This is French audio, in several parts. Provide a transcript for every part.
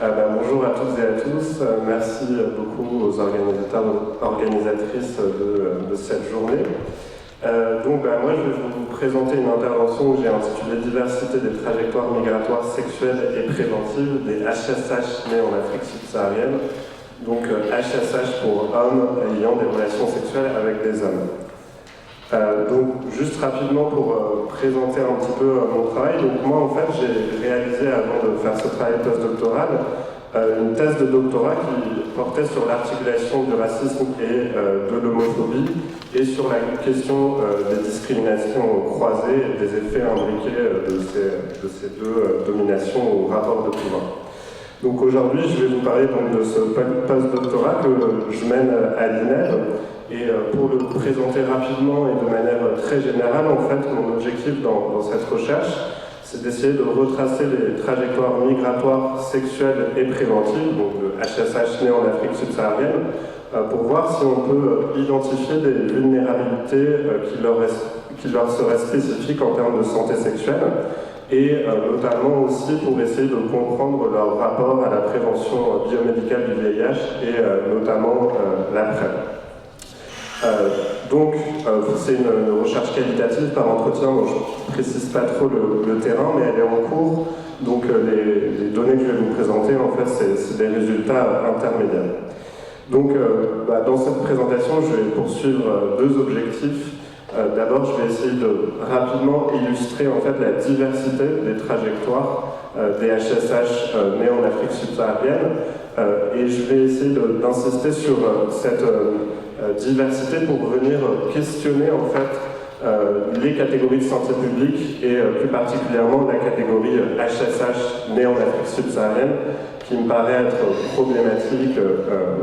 Bonjour à toutes et à tous. Merci beaucoup aux organisateurs et organisatrices de cette journée. Moi, je vais vous présenter une intervention que j'ai intitulée « Diversité des trajectoires migratoires sexuelles et préventives des HSH nés en Afrique subsaharienne ». Donc HSH pour hommes ayant des relations sexuelles avec des hommes. Juste rapidement pour présenter un petit peu mon travail. Donc moi, en fait, j'ai réalisé, avant de faire ce travail postdoctoral, une thèse de doctorat qui portait sur l'articulation du racisme et de l'homophobie et sur la question des discriminations croisées et des effets imbriqués de ces deux dominations au rapport de pouvoir. Donc aujourd'hui, je vais vous parler donc, de ce postdoctorat que je mène à l'INED. Et pour le présenter rapidement et de manière très générale, en fait, mon objectif dans cette recherche, c'est d'essayer de retracer les trajectoires migratoires sexuelles et préventives, donc de HSH nés en Afrique subsaharienne, pour voir si on peut identifier des vulnérabilités qui leur seraient spécifiques en termes de santé sexuelle, et notamment aussi pour essayer de comprendre leur rapport à la prévention biomédicale du VIH et notamment l'après. C'est une recherche qualitative par entretien, donc je ne précise pas trop le terrain, mais elle est en cours. Donc les données que je vais vous présenter, en fait, c'est des résultats intermédiaires. Dans cette présentation, je vais poursuivre deux objectifs. D'abord, je vais essayer de rapidement illustrer en fait la diversité des trajectoires des HSH nés en Afrique subsaharienne, et je vais essayer d'insister sur cette diversité pour venir questionner en fait les catégories de santé publique et plus particulièrement la catégorie HSH née en Afrique subsaharienne qui me paraît être problématique,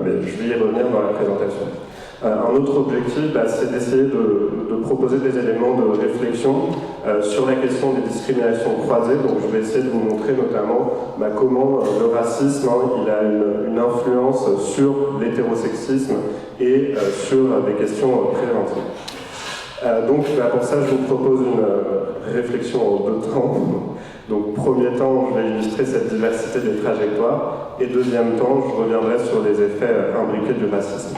mais je vais y revenir dans la présentation. Un autre objectif, c'est d'essayer de proposer des éléments de réflexion sur la question des discriminations croisées. Donc je vais essayer de vous montrer notamment comment le racisme il a une influence sur l'hétérosexisme et sur des questions préventives. Pour ça, je vous propose une réflexion en deux temps. Donc, premier temps, je vais illustrer cette diversité des trajectoires, et deuxième temps, je reviendrai sur les effets imbriqués du racisme.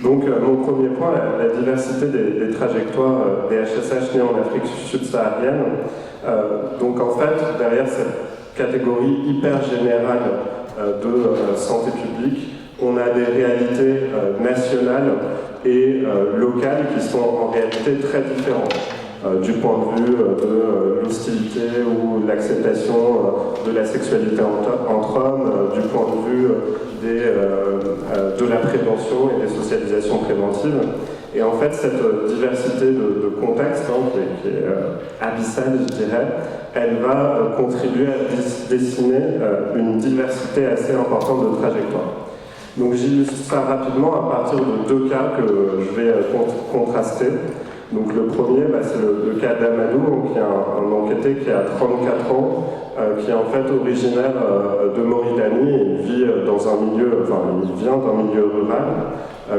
Donc, mon premier point, la diversité des trajectoires des HSH nés en Afrique subsaharienne. En fait, derrière cette catégorie hyper générale de santé publique, on a des réalités nationales et locales qui sont en réalité très différentes. Du point de vue de l'hostilité ou de l'acceptation de la sexualité entre hommes, du point de vue de la prévention et des socialisations préventives. Et en fait, cette diversité de contextes, qui est abyssale, je dirais, elle va contribuer à dessiner une diversité assez importante de trajectoires. Donc j'illustre ça rapidement à partir de deux cas que je vais contraster. Donc le premier, c'est le cas d'Amadou, qui est un enquêté qui a 34 ans, qui est en fait originaire de Mauritanie. Il vit dans un milieu, il vient d'un milieu rural.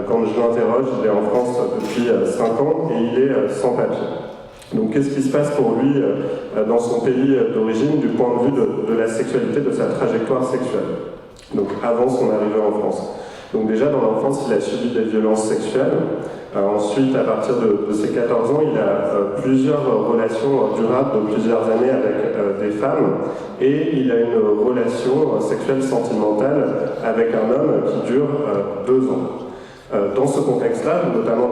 Quand je l'interroge, il est en France depuis 5 ans et il est sans papier. Donc qu'est-ce qui se passe pour lui dans son pays d'origine du point de vue de la sexualité, de sa trajectoire sexuelle, donc avant son arrivée en France. Donc déjà dans l'enfance, il a subi des violences sexuelles. Ensuite, à partir de ses 14 ans, il a plusieurs relations durables de plusieurs années avec des femmes, et il a une relation sexuelle sentimentale avec un homme qui dure 2 ans. Dans ce contexte-là, notamment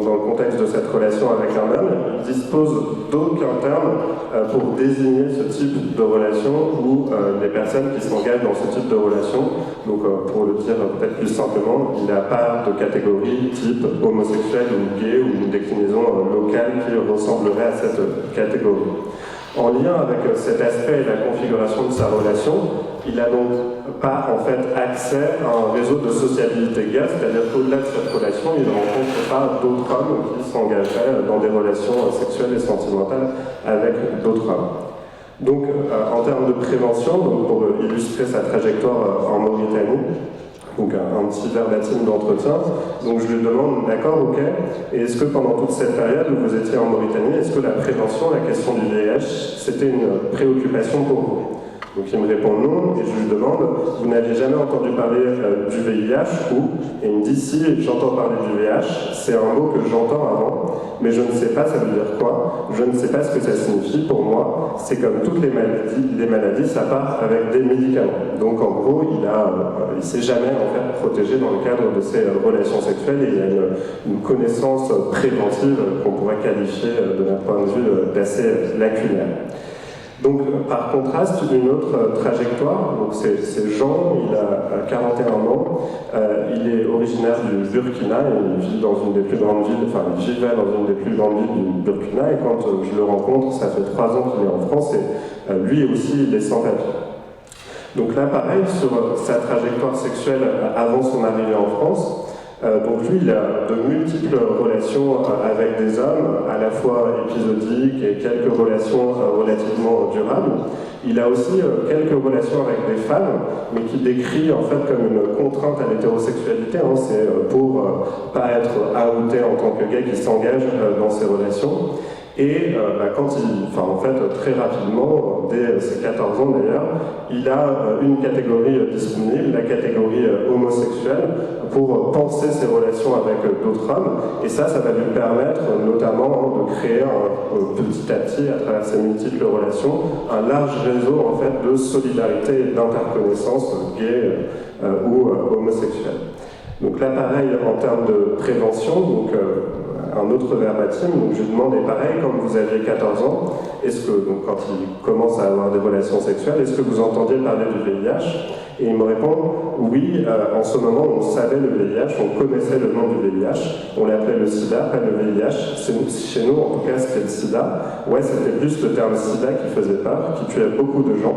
dans le contexte de cette relation avec un homme, il dispose d'aucun terme pour désigner ce type de relation ou les personnes qui s'engagent dans ce type de relation. Donc, pour le dire peut-être plus simplement, il n'a pas de catégorie type homosexuel ou gay ou une déclinaison locale qui ressemblerait à cette catégorie. En lien avec cet aspect et la configuration de sa relation, il n'a donc pas en fait accès à un réseau de sociabilité gay, c'est-à-dire qu'au-delà de cette relation, il ne rencontre pas d'autres hommes qui s'engageraient dans des relations sexuelles et sentimentales avec d'autres hommes. Donc, en termes de prévention, pour illustrer sa trajectoire en Mauritanie, donc un petit verbatim d'entretien. Donc je lui demande, d'accord, ok, et est-ce que pendant toute cette période où vous étiez en Mauritanie, est-ce que la prévention, la question du VIH, c'était une préoccupation pour vous? Donc il me répond non, et je lui demande, vous n'avez jamais entendu parler du VIH ou? Et il me dit, si, j'entends parler du VIH, c'est un mot que j'entends avant, mais je ne sais pas ça veut dire quoi, je ne sais pas ce que ça signifie pour moi, c'est comme toutes les maladies, ça part avec des médicaments. Donc en gros, il s'est jamais en fait protégé dans le cadre de ses relations sexuelles, et il a une connaissance préventive qu'on pourrait qualifier de notre point de vue d'assez lacunaire. Donc, par contraste, une autre trajectoire, donc c'est Jean, il a 41 ans, il est originaire du Burkina, il vit dans une des plus grandes villes, enfin il vivait dans une des plus grandes villes du Burkina, et quand je le rencontre, ça fait 3 ans qu'il est en France, et lui aussi, il est sans papier. Donc là, pareil, sur sa trajectoire sexuelle avant son arrivée en France, donc lui, il a de multiples relations avec des hommes, à la fois épisodiques et quelques relations relativement durables. Il a aussi quelques relations avec des femmes, mais qu'il décrit en fait comme une contrainte à l'hétérosexualité. Hein. C'est pour pas être outé en tant que gay qui s'engage dans ces relations. Et en fait, très rapidement, dès ses 14 ans d'ailleurs, il a une catégorie disponible, la catégorie homosexuelle, pour penser ses relations avec d'autres hommes. Et ça va lui permettre notamment de créer petit à petit, à travers ses multiples relations, un large réseau en fait de solidarité et d'interconnaissance gay ou homosexuelle. Donc là, pareil, en termes de prévention, donc un autre verbatim, donc je lui demande, et pareil, quand vous aviez 14 ans, est-ce que, donc quand il commence à avoir des relations sexuelles, est-ce que vous entendiez parler du VIH? Et il me répond, oui, en ce moment, on savait le VIH, on connaissait le nom du VIH, on l'appelait le sida, pas le VIH, chez nous, en tout cas, c'était le sida. Ouais, c'était plus le terme sida qui faisait peur, qui tuait beaucoup de gens,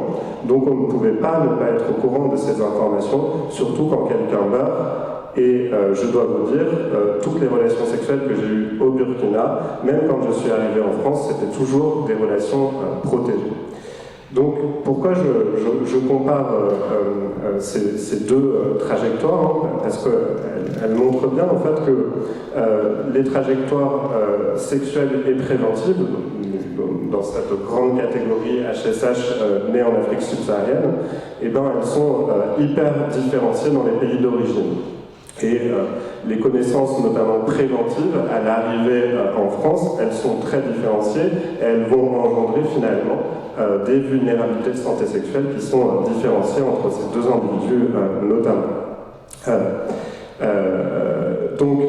donc on ne pouvait pas ne pas être au courant de ces informations, surtout quand quelqu'un meurt. Et je dois vous dire, toutes les relations sexuelles que j'ai eues au Burkina, même quand je suis arrivé en France, c'était toujours des relations protégées. Donc, pourquoi je compare ces deux trajectoires, hein, parce qu'elles montrent bien en fait que les trajectoires sexuelles et préventives, dans cette grande catégorie HSH née en Afrique subsaharienne, eh ben, elles sont hyper différenciées dans les pays d'origine. Et les connaissances, notamment préventives, à l'arrivée en France, elles sont très différenciées et elles vont engendrer finalement des vulnérabilités de santé sexuelle qui sont différenciées entre ces deux individus notamment. Donc,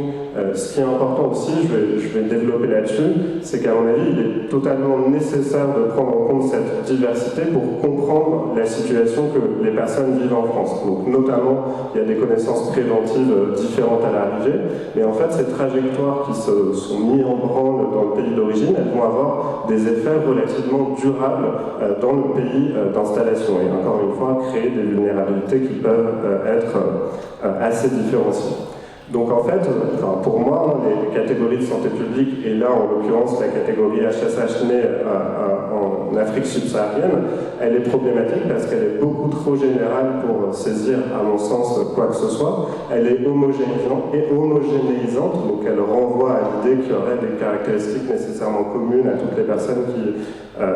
ce qui est important aussi, je vais développer là-dessus, c'est qu'à mon avis, il est totalement nécessaire de prendre en compte cette diversité pour comprendre la situation que les personnes vivent en France. Donc, notamment, il y a des connaissances préventives différentes à l'arrivée, mais en fait, ces trajectoires qui se sont mises en branle dans le pays d'origine, elles vont avoir des effets relativement durables dans le pays d'installation. Et encore une fois, créer des vulnérabilités qui peuvent être assez différenciées. Donc en fait, pour moi, les catégories de santé publique, et là en l'occurrence la catégorie HSH née en Afrique subsaharienne, elle est problématique parce qu'elle est beaucoup trop générale pour saisir, à mon sens, quoi que ce soit. Elle est homogénéisante, donc elle renvoie à l'idée qu'il y aurait des caractéristiques nécessairement communes à toutes les personnes qui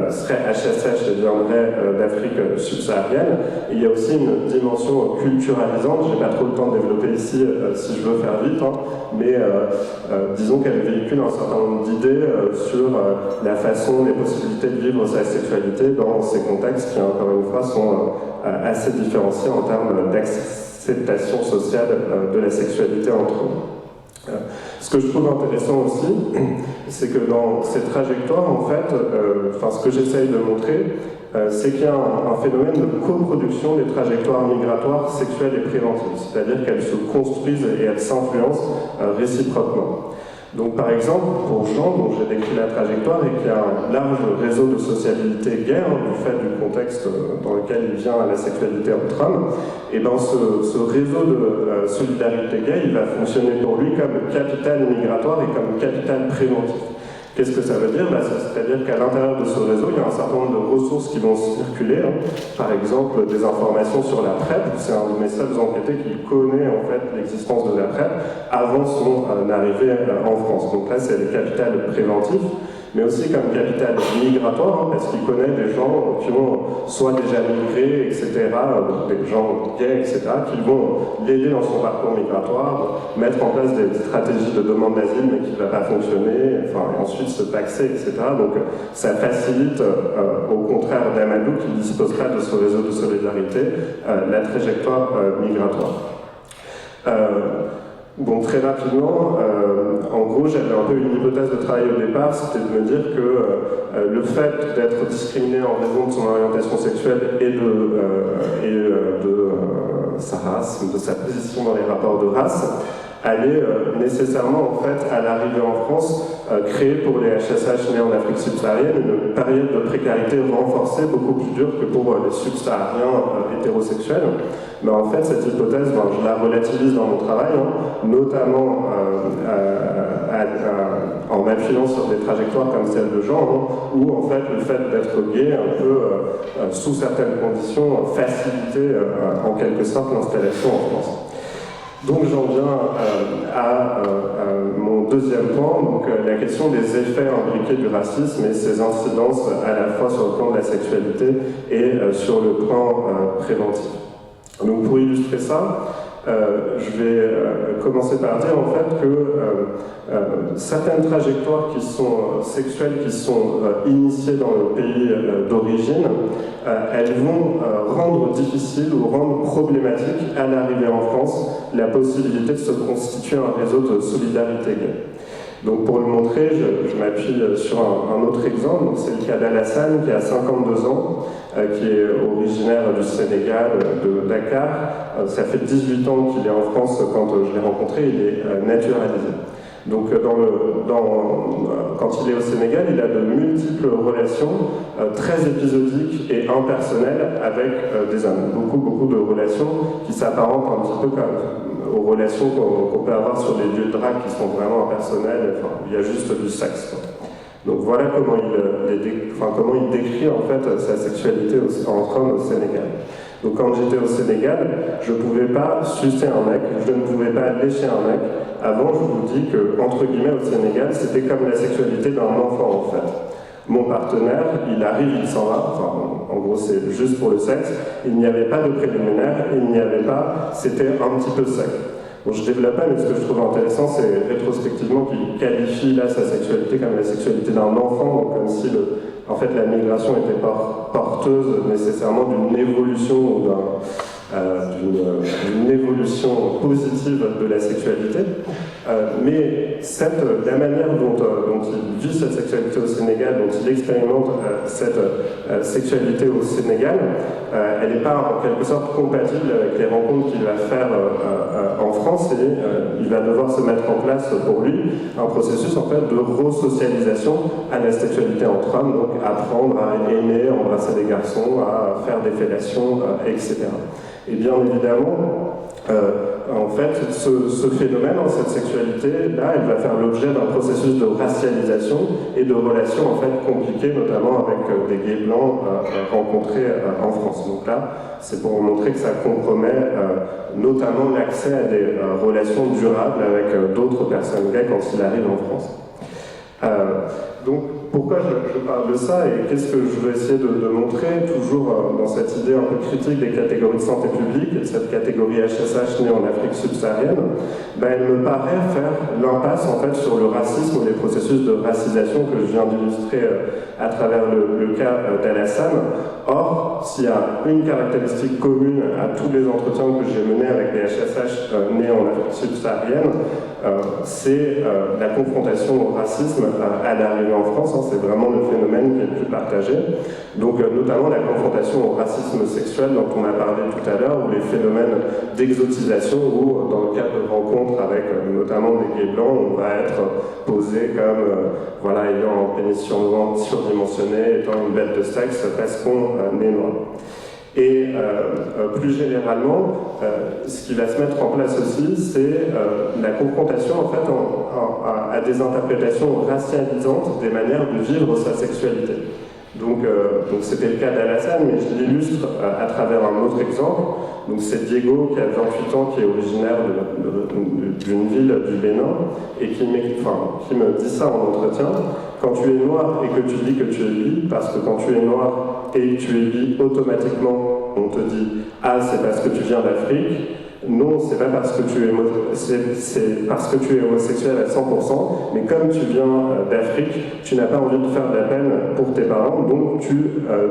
seraient HSH et viendraient d'Afrique subsaharienne. Et il y a aussi une dimension culturalisante, je n'ai pas trop le temps de développer ici si je veux faire vite, hein, mais disons qu'elle véhicule un certain nombre d'idées sur la façon, les possibilités de vivre sa sexualité dans ces contextes qui, encore une fois, sont assez différenciés en termes d'acceptation sociale de la sexualité entre eux. Ce que je trouve intéressant aussi, c'est que dans cette trajectoire, en fait, ce que j'essaye de montrer, c'est qu'il y a un phénomène de coproduction des trajectoires migratoires sexuelles et préventives, c'est-à-dire qu'elles se construisent et elles s'influencent réciproquement. Donc par exemple, pour Jean, dont j'ai décrit la trajectoire et qui a un large réseau de sociabilité gay, du fait du contexte dans lequel il vient à la sexualité entre hommes, et ben ce réseau de solidarité gay, il va fonctionner pour lui comme capital migratoire et comme capital préventif. Qu'est-ce que ça veut dire? C'est-à-dire qu'à l'intérieur de ce réseau, il y a un certain nombre de ressources qui vont circuler. Par exemple, des informations sur la PrEP. C'est un de mes seuls enquêtés qui connaît en fait l'existence de la PrEP avant son arrivée en France. Donc là, c'est le capital préventif. mais aussi comme capital migratoire, hein, parce qu'il connaît des gens qui ont soit déjà migré, etc., des gens gays, etc., qui vont l'aider dans son parcours migratoire, mettre en place des stratégies de demande d'asile, mais qui ne va pas fonctionner, enfin, et ensuite se taxer, etc. Donc ça facilite, au contraire d'Amadou, qui ne dispose pas de ce réseau de solidarité, la trajectoire migratoire. Bon, très rapidement, en gros, j'avais un peu une hypothèse de travail au départ, c'était de me dire que le fait d'être discriminé en raison de son orientation sexuelle et de sa race, de sa position dans les rapports de race, allait nécessairement, en fait, à l'arrivée en France, créer pour les HSH nés en Afrique subsaharienne une période de précarité renforcée, beaucoup plus dure que pour les subsahariens hétérosexuels. Mais en fait, cette hypothèse, je la relativise dans mon travail, hein, notamment en m'appuyant sur des trajectoires comme celle de Jean, hein, où en fait le fait d'être gay, un peu sous certaines conditions, facilitait en quelque sorte l'installation en France. Donc j'en viens à mon deuxième point, donc la question des effets imbriqués du racisme et ses incidences à la fois sur le plan de la sexualité et sur le plan préventif. Donc pour illustrer ça, je vais commencer par dire en fait que certaines trajectoires qui sont sexuelles, qui sont initiées dans le pays d'origine, elles vont rendre difficile ou rendre problématique à l'arrivée en France la possibilité de se constituer un réseau de solidarité gay. Donc pour le montrer, je m'appuie sur un autre exemple, c'est le cas d'Alassane qui a 52 ans, qui est originaire du Sénégal, de Dakar. Ça fait 18 ans qu'il est en France quand je l'ai rencontré, il est naturalisé. Donc quand il est au Sénégal, il a de multiples relations très épisodiques et impersonnelles avec des hommes. Beaucoup de relations qui s'apparentent un petit peu aux relations qu'on peut avoir sur les lieux de drague qui sont vraiment impersonnelles. Enfin, il y a juste du sexe, quoi. Donc voilà comment il décrit en fait sa sexualité en homme au Sénégal. Donc quand j'étais au Sénégal, je ne pouvais pas sucer un mec, je ne pouvais pas lécher un mec. Avant, je vous dis que, entre guillemets, au Sénégal, c'était comme la sexualité d'un enfant en fait. Mon partenaire, il arrive, il s'en va, enfin, en gros c'est juste pour le sexe, il n'y avait pas de préliminaire, il n'y avait pas, c'était un petit peu sec. Bon, je développe pas, mais ce que je trouve intéressant, c'est rétrospectivement qu'il qualifie là sa sexualité comme la sexualité d'un enfant, donc comme si en fait la migration était porteuse nécessairement d'une évolution ou d'une évolution positive de la sexualité. Mais la manière dont il vit cette sexualité au Sénégal, dont il expérimente cette sexualité au Sénégal, elle n'est pas en quelque sorte compatible avec les rencontres qu'il va faire en France, et il va devoir se mettre en place pour lui un processus en fait de resocialisation à la sexualité entre hommes, donc apprendre à aimer, embrasser des garçons, à faire des fellations, etc. Et bien évidemment, en fait, ce phénomène, cette sexualité-là, elle va faire l'objet d'un processus de racialisation et de relations en fait compliquées, notamment avec des gays blancs rencontrés en France. Donc là, c'est pour montrer que ça compromet notamment l'accès à des relations durables avec d'autres personnes gays quand il arrive en France. Donc, pourquoi je parle de ça et qu'est-ce que je veux essayer de montrer, toujours dans cette idée un peu critique des catégories de santé publique et de cette catégorie HSH née en Afrique subsaharienne, elle me paraît faire l'impasse en fait sur le racisme ou les processus de racisation que je viens d'illustrer à travers le cas d'Alassane. Or, s'il y a une caractéristique commune à tous les entretiens que j'ai menés avec les HSH nés en Afrique subsaharienne, c'est la confrontation au racisme à l'arrivée en France. C'est vraiment le phénomène qui est le plus partagé. Donc notamment la confrontation au racisme sexuel dont on a parlé tout à l'heure, ou les phénomènes d'exotisation, où dans le cadre de rencontres avec notamment des gays blancs, on va être posé comme ayant un pénis surdimensionné, étant une bête de sexe parce qu'on est noir. Et plus généralement, ce qui va se mettre en place aussi, c'est la confrontation en fait à des interprétations racialisantes des manières de vivre sa sexualité. Donc c'était le cas d'Alassane, mais je l'illustre à travers un autre exemple. Donc c'est Diego qui a 28 ans, qui est originaire d'une ville du Bénin, et qui me dit ça en entretien. Quand tu es noir et que tu dis que tu es bi, parce que quand tu es noir et que tu es bi, automatiquement on te dit « Ah, c'est parce que tu viens d'Afrique ». Non, c'est pas parce que c'est parce que tu es homosexuel à 100%, mais comme tu viens d'Afrique, tu n'as pas envie de faire de la peine pour tes parents, donc tu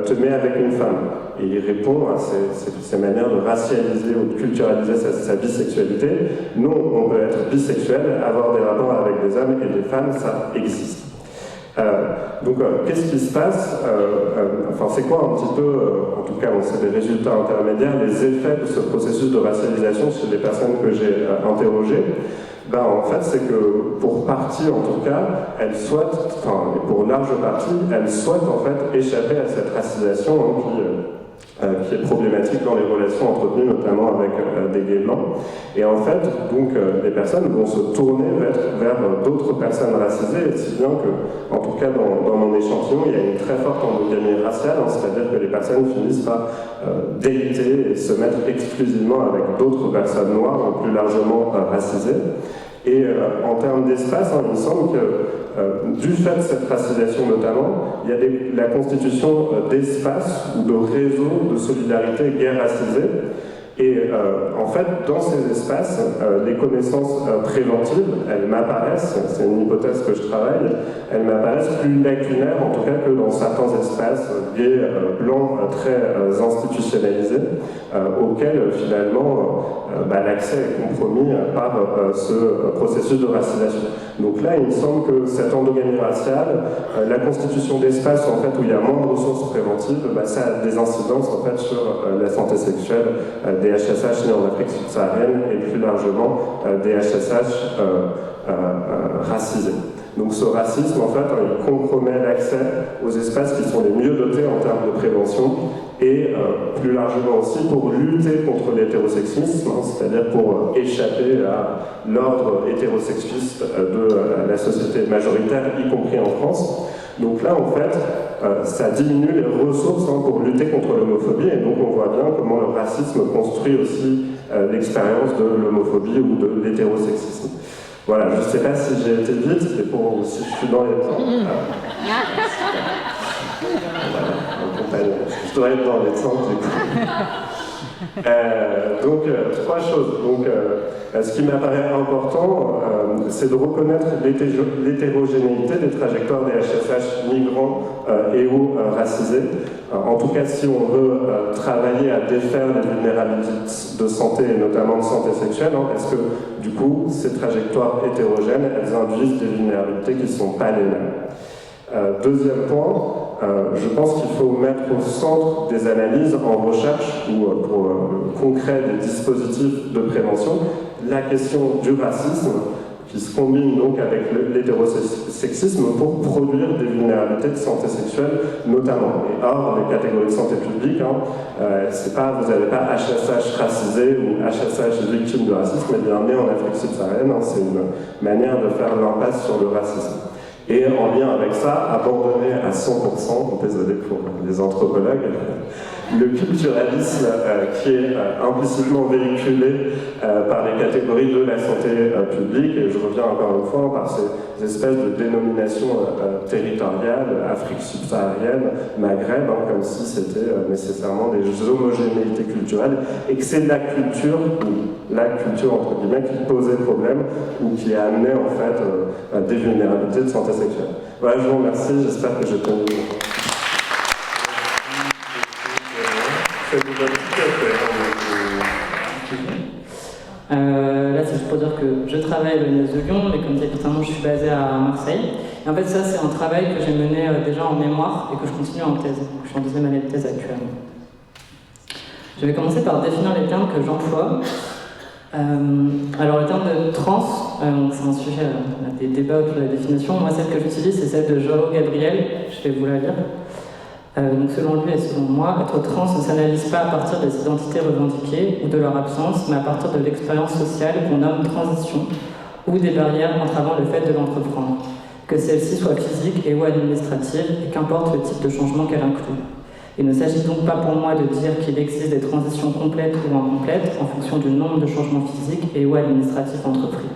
te mets avec une femme. Et il répond à ces manières de racialiser ou de culturaliser sa bisexualité. Non, on peut être bisexuel, avoir des rapports avec des hommes et des femmes, ça existe. Qu'est-ce qui se passe c'est quoi un petit peu, en tout cas, c'est des résultats intermédiaires, les effets de ce processus de racialisation chez les personnes que j'ai interrogées. En fait, c'est que pour partie, en tout cas, elles souhaitent, pour une large partie, elles souhaitent en fait échapper à cette racialisation qui est problématique dans les relations entretenues, notamment avec des gays blancs. Et en fait, les personnes vont se tourner vers d'autres personnes racisées, si bien que, en tout cas dans mon échantillon, il y a une très forte endogamie raciale, c'est-à-dire que les personnes finissent par déliter et se mettre exclusivement avec d'autres personnes noires, plus largement racisées. Et en termes d'espace, il me semble que du fait de cette racialisation notamment, il y a la constitution d'espaces ou de réseaux de solidarité gay racisés. Et en fait, dans ces espaces, les connaissances préventives, elles m'apparaissent, c'est une hypothèse que je travaille, elles m'apparaissent plus lacunaires, en tout cas que dans certains espaces gays, blancs, très institutionnalisés, auxquels finalement l'accès est compromis par ce processus de racialisation. Donc là, il me semble que cette endogamie raciale, la constitution d'espaces en fait, où il y a moins de ressources préventives, ça a des incidences en fait, sur la santé sexuelle des HSH nés en Afrique subsaharienne et plus largement des HSH racisés. Donc ce racisme, en fait, il compromet l'accès aux espaces qui sont les mieux dotés en termes de prévention et plus largement aussi pour lutter contre l'hétérosexisme, c'est-à-dire pour échapper à l'ordre hétérosexiste de la société majoritaire, y compris en France. Donc là, en fait, ça diminue les ressources pour lutter contre l'homophobie, et donc on voit bien comment le racisme construit aussi l'expérience de l'homophobie ou de l'hétérosexisme. Voilà, je ne sais pas si j'ai été vite, c'est pour si je suis dans les temps. Je dois être dans les temps, du coup. Trois choses. Ce qui m'apparaît important, c'est de reconnaître l'hétérogénéité des trajectoires des HSH migrants et ou racisés. En tout cas, si on veut travailler à défaire les vulnérabilités de santé, et notamment de santé sexuelle, parce que du coup, ces trajectoires hétérogènes, elles induisent des vulnérabilités qui ne sont pas les mêmes. Deuxième point, je pense qu'il faut mettre au centre des analyses en recherche ou pour concret des dispositifs de prévention la question du racisme qui se combine donc avec l'hétérosexisme pour produire des vulnérabilités de santé sexuelle notamment. Et or, les catégories de santé publique, vous n'avez pas HSH racisé ou HSH victime de racisme, mais bien né en Afrique subsaharienne, c'est une manière de faire l'impasse sur le racisme. Et en lien avec ça, abandonner à 100%, désolé pour les anthropologues, le culturalisme qui est implicitement véhiculé par les catégories de la santé publique, et je reviens encore une fois par ces espèces de dénominations territoriales, Afrique subsaharienne, Maghreb, comme si c'était nécessairement des homogénéités culturelles, et que c'est la culture entre guillemets, qui posait problème ou qui a amené en fait des vulnérabilités de santé sexuelle. Voilà, je vous remercie, j'espère que j'ai tenu. Là, c'est juste pour dire que je travaille à l'ENS de Lyon, mais comme dit récemment, je suis basée à Marseille. Et en fait, ça, c'est un travail que j'ai mené déjà en mémoire et que je continue en thèse. Je suis en deuxième année de thèse actuellement. Je vais commencer par définir les termes que j'emploie. Alors, le terme de trans, c'est un sujet, on a des débats autour de la définition. Moi, celle que j'utilise, c'est celle de João Gabriel. Je vais vous la lire. Donc selon lui et selon moi, être trans ne s'analyse pas à partir des identités revendiquées ou de leur absence, mais à partir de l'expérience sociale qu'on nomme transition ou des barrières entravant le fait de l'entreprendre. que celle-ci soit physique et ou administrative, et qu'importe le type de changement qu'elle inclut. Il ne s'agit donc pas pour moi de dire qu'il existe des transitions complètes ou incomplètes en fonction du nombre de changements physiques et ou administratifs entrepris.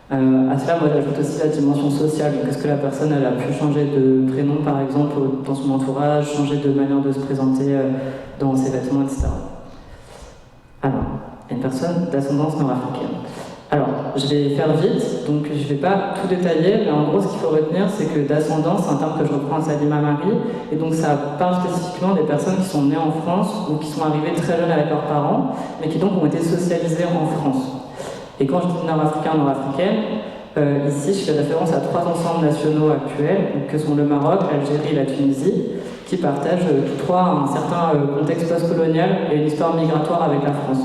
À cela, moi, j'ajoute aussi la dimension sociale. Donc, est-ce que la personne elle a pu changer de prénom, par exemple, dans son entourage, changer de manière de se présenter dans ses vêtements, etc. Alors, une personne d'ascendance nord-africaine. Alors, je vais faire vite, donc je ne vais pas tout détailler, mais en gros, ce qu'il faut retenir, c'est que d'ascendance, c'est un terme que je reprends à Salima Marie, et donc ça parle spécifiquement des personnes qui sont nées en France ou qui sont arrivées très jeunes avec leurs parents, mais qui donc ont été socialisées en France. Et quand je dis nord-africain, nord-africaine, ici, je fais référence à 3 ensembles nationaux actuels, que sont le Maroc, l'Algérie et la Tunisie, qui partagent tous 3 un certain contexte post-colonial et une histoire migratoire avec la France.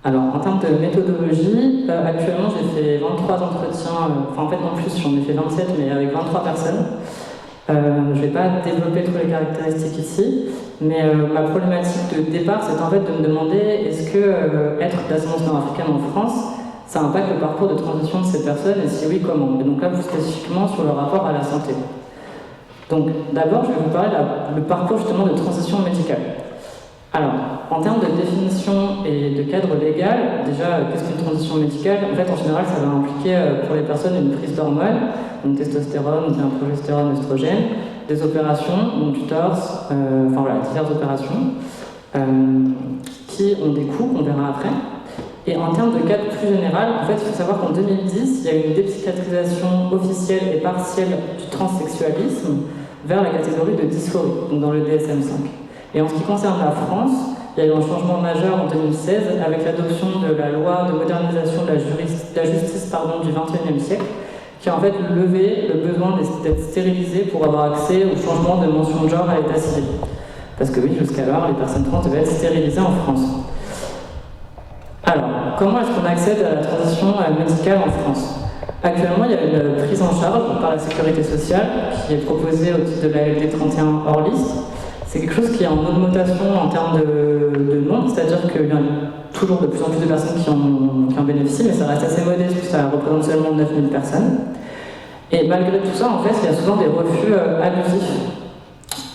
Alors, en termes de méthodologie, actuellement j'ai fait 23 entretiens, enfin en fait non plus, j'en ai fait 27, mais avec 23 personnes. Je ne vais pas développer toutes les caractéristiques ici, mais ma problématique de départ, c'est en fait de me demander est-ce que être d'ascendance nord-africaine en France, ça impacte le parcours de transition de ces personnes, et si oui, comment? Et donc là, plus spécifiquement sur le rapport à la santé. Donc d'abord, je vais vous parler du parcours justement de transition médicale. Alors, en termes de définition et de cadre légal, déjà, qu'est-ce qu'une transition médicale? En fait, en général, ça va impliquer pour les personnes une prise d'hormones, donc testostérone, bien progestérone, oestrogène, des opérations, donc du torse, enfin voilà, diverses opérations, qui ont des coûts qu'on verra après. Et en termes de cadre plus général, en fait, il faut savoir qu'en 2010, il y a eu une dépsychiatrisation officielle et partielle du transsexualisme vers la catégorie de dysphorie, donc dans le DSM-5. Et en ce qui concerne la France, il y a eu un changement majeur en 2016 avec l'adoption de la loi de modernisation de la justice du XXIe siècle, qui a en fait levé le besoin d'être stérilisé pour avoir accès au changement de mention de genre à l'état civil. Parce que oui, jusqu'alors, les personnes trans devaient être stérilisées en France. Alors, comment est-ce qu'on accède à la transition médicale en France? Actuellement, il y a une prise en charge par la Sécurité sociale qui est proposée au titre de la LD 31 hors liste. C'est quelque chose qui est en augmentation en termes de nombre, c'est-à-dire qu'il y a toujours de plus en plus de personnes qui en bénéficient, mais ça reste assez modeste, puisque ça représente seulement 9000 personnes. Et malgré tout ça, en fait, il y a souvent des refus abusifs,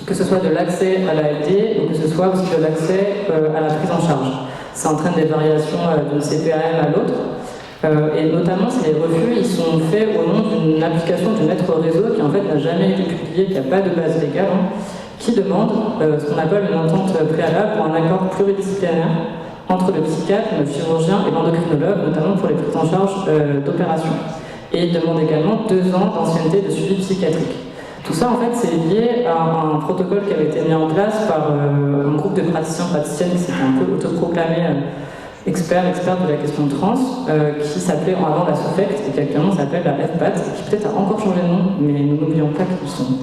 que ce soit de l'accès à la LD, ou que ce soit aussi de l'accès à la prise en charge. Ça entraîne des variations d'une CPAM à l'autre, et notamment, ces refus, ils sont faits au nom d'une application du maître réseau qui en fait n'a jamais été publiée, qui n'a pas de base légale, qui demande ce qu'on appelle une entente préalable pour un accord pluridisciplinaire entre le psychiatre, le chirurgien et l'endocrinologue, notamment pour les prises en charge d'opérations. Et il demande également 2 ans d'ancienneté de suivi psychiatrique. Tout ça, en fait, c'est lié à un protocole qui avait été mis en place par un groupe de praticiens-praticiennes qui s'était un peu autoproclamé experts de la question trans, qui s'appelait avant la SOFECT et qui actuellement s'appelle la FPAT, et qui peut-être a encore changé de nom, mais nous n'oublions pas qu'ils sont.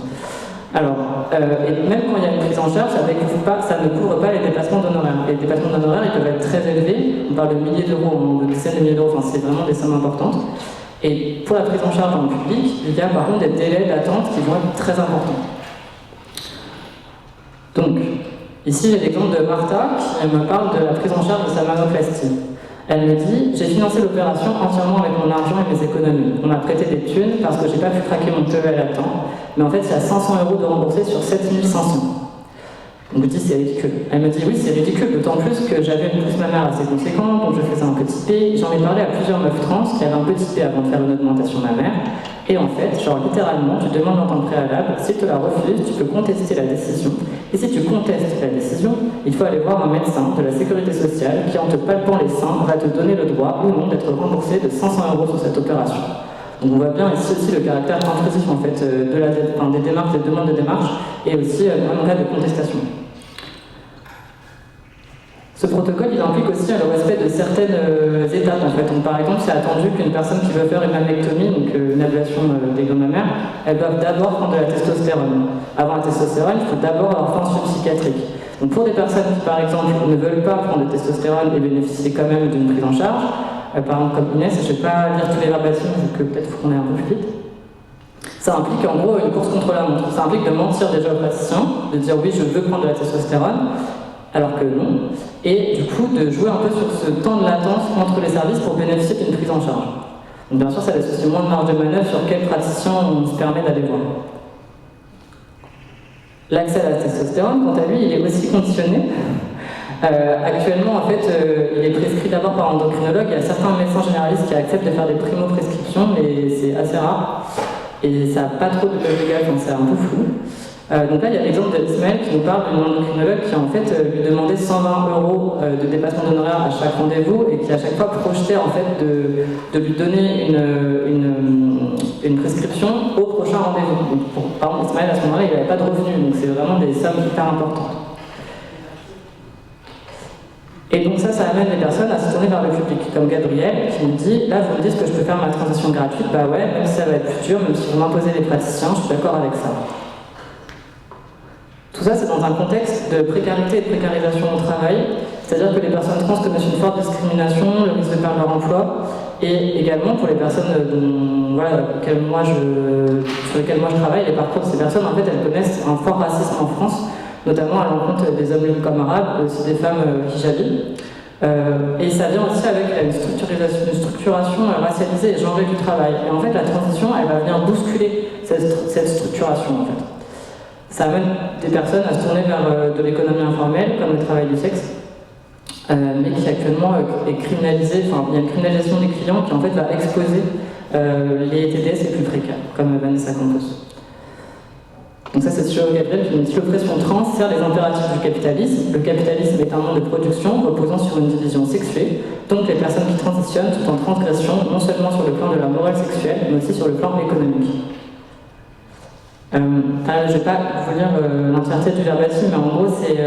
Alors, et même quand il y a une prise en charge, ça ne couvre pas les dépassements d'honoraires. Les dépassements d'honoraires, ils peuvent être très élevés, on parle de milliers d'euros, de dizaines de milliers d'euros, enfin c'est vraiment des sommes importantes. Et pour la prise en charge dans le public, il y a par contre des délais d'attente qui vont être très importants. Donc, ici j'ai l'exemple de Martha qui me parle de la prise en charge de sa mammoplastie. Elle me dit « J'ai financé l'opération entièrement avec mon argent et mes économies. On m'a prêté des thunes parce que j'ai pas pu craquer mon PEL à temps. Mais en fait, il y a 500 € de remboursés sur 7500. » Donc je dis « C'est ridicule. » Elle me dit « Oui, c'est ridicule, d'autant plus que j'avais une pousse mammaire assez conséquente, donc je faisais un petit P. J'en ai parlé à plusieurs meufs trans qui avaient un petit P avant de faire une augmentation mammaire. Et en fait, genre littéralement, tu demandes l'entente préalable, si tu la refuses, tu peux contester la décision. Et si tu contestes la décision, il faut aller voir un médecin de la Sécurité sociale qui, en te palpant les seins, va te donner le droit ou non d'être remboursé de 500 € sur cette opération. Donc on voit bien ici aussi le caractère intrusif en fait, des démarches, des demandes de démarches, et aussi un cas de contestation. Ce protocole, il implique aussi le respect de certaines étapes. En fait. Donc, par exemple, c'est attendu qu'une personne qui veut faire une mammectomie, donc une ablation des glandes mammaires, elles doivent d'abord prendre de la testostérone. Avant la testostérone, il faut d'abord avoir fait un suivi psychiatrique. Donc, pour des personnes qui, par exemple, ne veulent pas prendre de testostérone et bénéficier quand même d'une prise en charge, par exemple comme Inès, je ne vais pas lire tous les verbatims, vu que peut-être faut qu'on aille un peu plus vite. Ça implique en gros une course contre la montre. Ça implique de mentir déjà au praticien, de dire oui, je veux prendre de la testostérone, alors que non, et du coup de jouer un peu sur ce temps de latence entre les services pour bénéficier d'une prise en charge. Donc bien sûr, ça laisse aussi moins de marge de manœuvre sur quel praticien on se permet d'aller voir. L'accès à la testostérone, quant à lui, il est aussi conditionné. Actuellement, en fait, il est prescrit d'abord par endocrinologue. Il y a certains médecins généralistes qui acceptent de faire des primo-prescriptions, mais c'est assez rare. Et ça n'a pas trop de légal, donc c'est un peu flou. Donc là, il y a l'exemple d'Ismaël qui nous parle d'une endocrinologue qui, en fait, lui demandait 120 € de dépassement d'honoraires à chaque rendez-vous et qui, à chaque fois, projetait, en fait, de lui donner une prescription au prochain rendez-vous. Par exemple, Ismaël, à ce moment-là, il n'avait pas de revenus, donc c'est vraiment des sommes hyper importantes. Et donc ça amène les personnes à se tourner vers le public, comme Gabriel, qui me dit, là, vous me dites que je peux faire ma transition gratuite, bah ouais, même si ça va être plus dur, même si vous m'imposez les praticiens, je suis d'accord avec ça. Tout ça, c'est dans un contexte de précarité et de précarisation au travail, c'est-à-dire que les personnes trans connaissent une forte discrimination, le risque de perdre leur emploi, et également pour les personnes sur lesquelles moi je travaille, les parcours de ces personnes, en fait, elles connaissent un fort racisme en France, notamment à l'encontre des hommes comme arabes, aussi des femmes hijabis. Et ça vient aussi avec une structuration racialisée et genrée du travail. Et en fait, la transition, elle va venir bousculer cette structuration, en fait. Ça amène des personnes à se tourner vers de l'économie informelle, comme le travail du sexe, mais qui actuellement est criminalisé, enfin, il y a une criminalisation des clients qui en fait va exposer les TDS les plus précaires, comme Vanessa Campos. Donc ça, c'est sur Gabriel qui nous dit l'oppression trans sert les impératifs du capitalisme. Le capitalisme est un monde de production reposant sur une division sexuée, donc les personnes qui transitionnent tout en transgression, non seulement sur le plan de la morale sexuelle, mais aussi sur le plan économique. Je ne vais pas vous lire l'entièreté du verbatim, mais en gros, c'est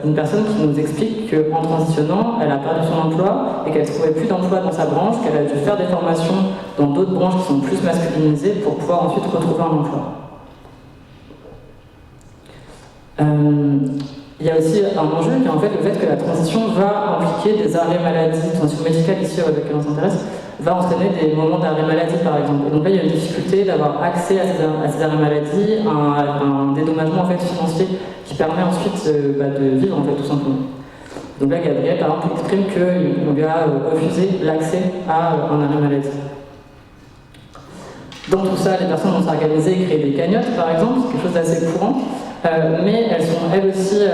une personne qui nous explique qu'en transitionnant, elle a perdu son emploi et qu'elle ne trouvait plus d'emploi dans sa branche, qu'elle a dû faire des formations dans d'autres branches qui sont plus masculinisées pour pouvoir ensuite retrouver un emploi. Il y a aussi un enjeu qui est en fait le fait que la transition va impliquer des arrêts maladie, transition médicale ici à laquelle on s'intéresse, va entraîner des moments d'arrêt maladie par exemple. Et donc là il y a une difficulté d'avoir accès à ces arrêts maladie, un dédommagement en fait, financier qui permet ensuite de vivre en fait tout simplement. Donc là Gabriel par exemple exprime qu'on lui a refusé l'accès à un arrêt maladie. Dans tout ça, les personnes vont s'organiser et créer des cagnottes par exemple, c'est quelque chose d'assez courant. Mais elles sont elles aussi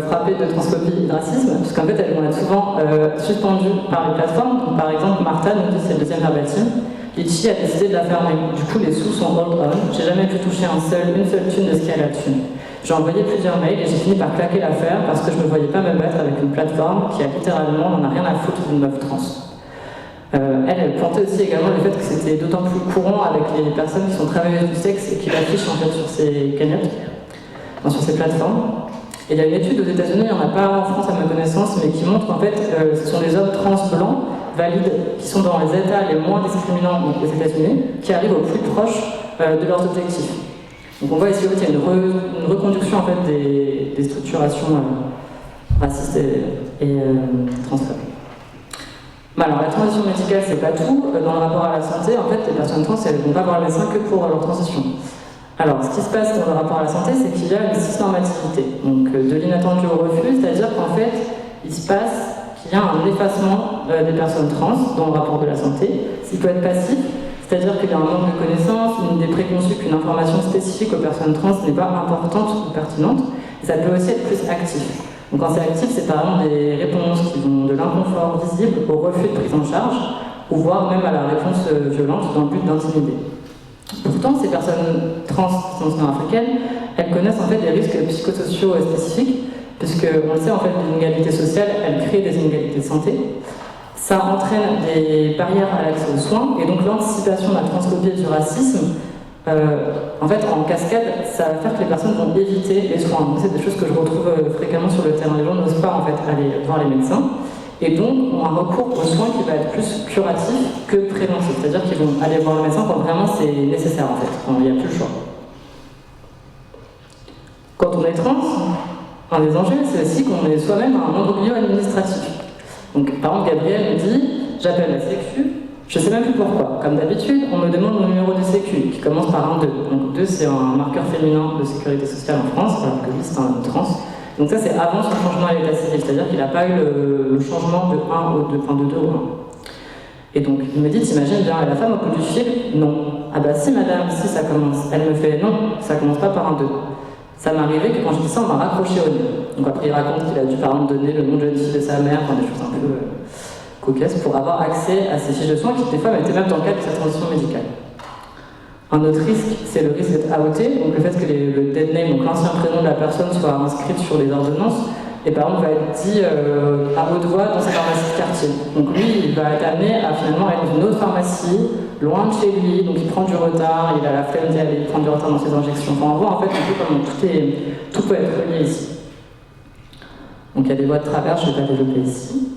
frappées de transphobie et de racisme, puisqu'en fait elles vont être souvent suspendues par les plateformes. Donc, par exemple, Martha nous dit, c'est le deuxième verbatim, Litchi a décidé de la fermer. Du coup, les sous sont hold on. J'ai jamais pu toucher une seule thune de ce qu'il y a là-dessus. J'ai envoyé plusieurs mails et j'ai fini par claquer l'affaire parce que je ne me voyais pas me battre avec une plateforme qui a littéralement n'en a rien à foutre d'une meuf trans. Elle pointait aussi également le fait que c'était d'autant plus courant avec les personnes qui sont travailleuses du sexe et qui l'affichent en fait sur ces cagnottes. Sur ces plateformes. Et il y a une étude aux États-Unis, il n'y en a pas en France à ma connaissance, mais qui montre qu'en fait, ce sont des hommes trans blancs, valides, qui sont dans les États les moins discriminants des États-Unis, qui arrivent au plus proche de leurs objectifs. Donc on voit ici qu'il y a une reconduction en fait, des structurations racistes et transphobes. Alors la transition médicale, c'est pas tout. Dans le rapport à la santé, en fait, les personnes trans, elles ne vont pas voir le médecin que pour leur transition. Alors, ce qui se passe dans le rapport à la santé, c'est qu'il y a une cisnormativité, donc de l'inattendu au refus, c'est-à-dire qu'en fait, il se passe qu'il y a un effacement des personnes trans dans le rapport de la santé. Il peut être passif, c'est-à-dire qu'il y a un manque de connaissances, une idée préconçue qu'une information spécifique aux personnes trans n'est pas importante ou pertinente, et ça peut aussi être plus actif. Donc quand c'est actif, c'est par exemple des réponses qui vont de l'inconfort visible au refus de prise en charge, ou voire même à la réponse violente dans le but d'intimider. Pourtant, ces personnes trans nord-africaines, elles connaissent en fait des risques psychosociaux spécifiques, puisque on le sait en fait, l'inégalité sociale, elle crée des inégalités de santé. Ça entraîne des barrières à l'accès aux soins, et donc l'anticipation de la transphobie et du racisme, en fait, en cascade, ça va faire que les personnes vont éviter les soins. Donc, c'est des choses que je retrouve fréquemment sur le terrain. Les gens n'osent pas en fait aller voir les médecins. Et donc, ont un recours aux soins qui va être plus curatif que préventif. C'est-à-dire qu'ils vont aller voir le médecin quand vraiment c'est nécessaire, en fait, quand il n'y a plus le choix. Quand on est trans, un des enjeux, c'est aussi qu'on est soi-même un imbroglio administratif. Donc, par exemple, Gabriel me dit, j'appelle la Sécu, je ne sais même plus pourquoi. Comme d'habitude, on me demande mon numéro de Sécu, qui commence par un 2. Donc 2, c'est un marqueur féminin de sécurité sociale en France, alors que lui, c'est un trans. Donc ça, c'est avant son changement à l'état civil, c'est-à-dire qu'il n'a pas eu le changement de 1 ou 2, enfin de 2 ou 1. Et donc, il me dit, t'imagines bien, et la femme au bout du fil, non. Ah bah si madame, si ça commence. Elle me fait, non, ça commence pas par un 2. Ça m'est arrivé que quand je dis ça, on m'a raccroché au nez. Donc après, il raconte qu'il a dû par exemple donner le nom de jeune fille de sa mère, enfin des choses un peu cocasses, pour avoir accès à ces fiches de soins qui des fois mettaient même dans le cadre de sa transition médicale. Un autre risque, c'est le risque d'être outé, donc le fait que le dead name, donc l'ancien prénom de la personne, soit inscrit sur les ordonnances, et par exemple va être dit à haute voix dans sa pharmacie de quartier. Donc lui, il va être amené à finalement aller dans une autre pharmacie, loin de chez lui, donc il prend du retard, il a la flemme d'y aller, il prend du retard dans ses injections. Enfin, on voit en fait un peu comment tout peut être relié ici. Donc il y a des voies de travers, je ne vais pas développer ici.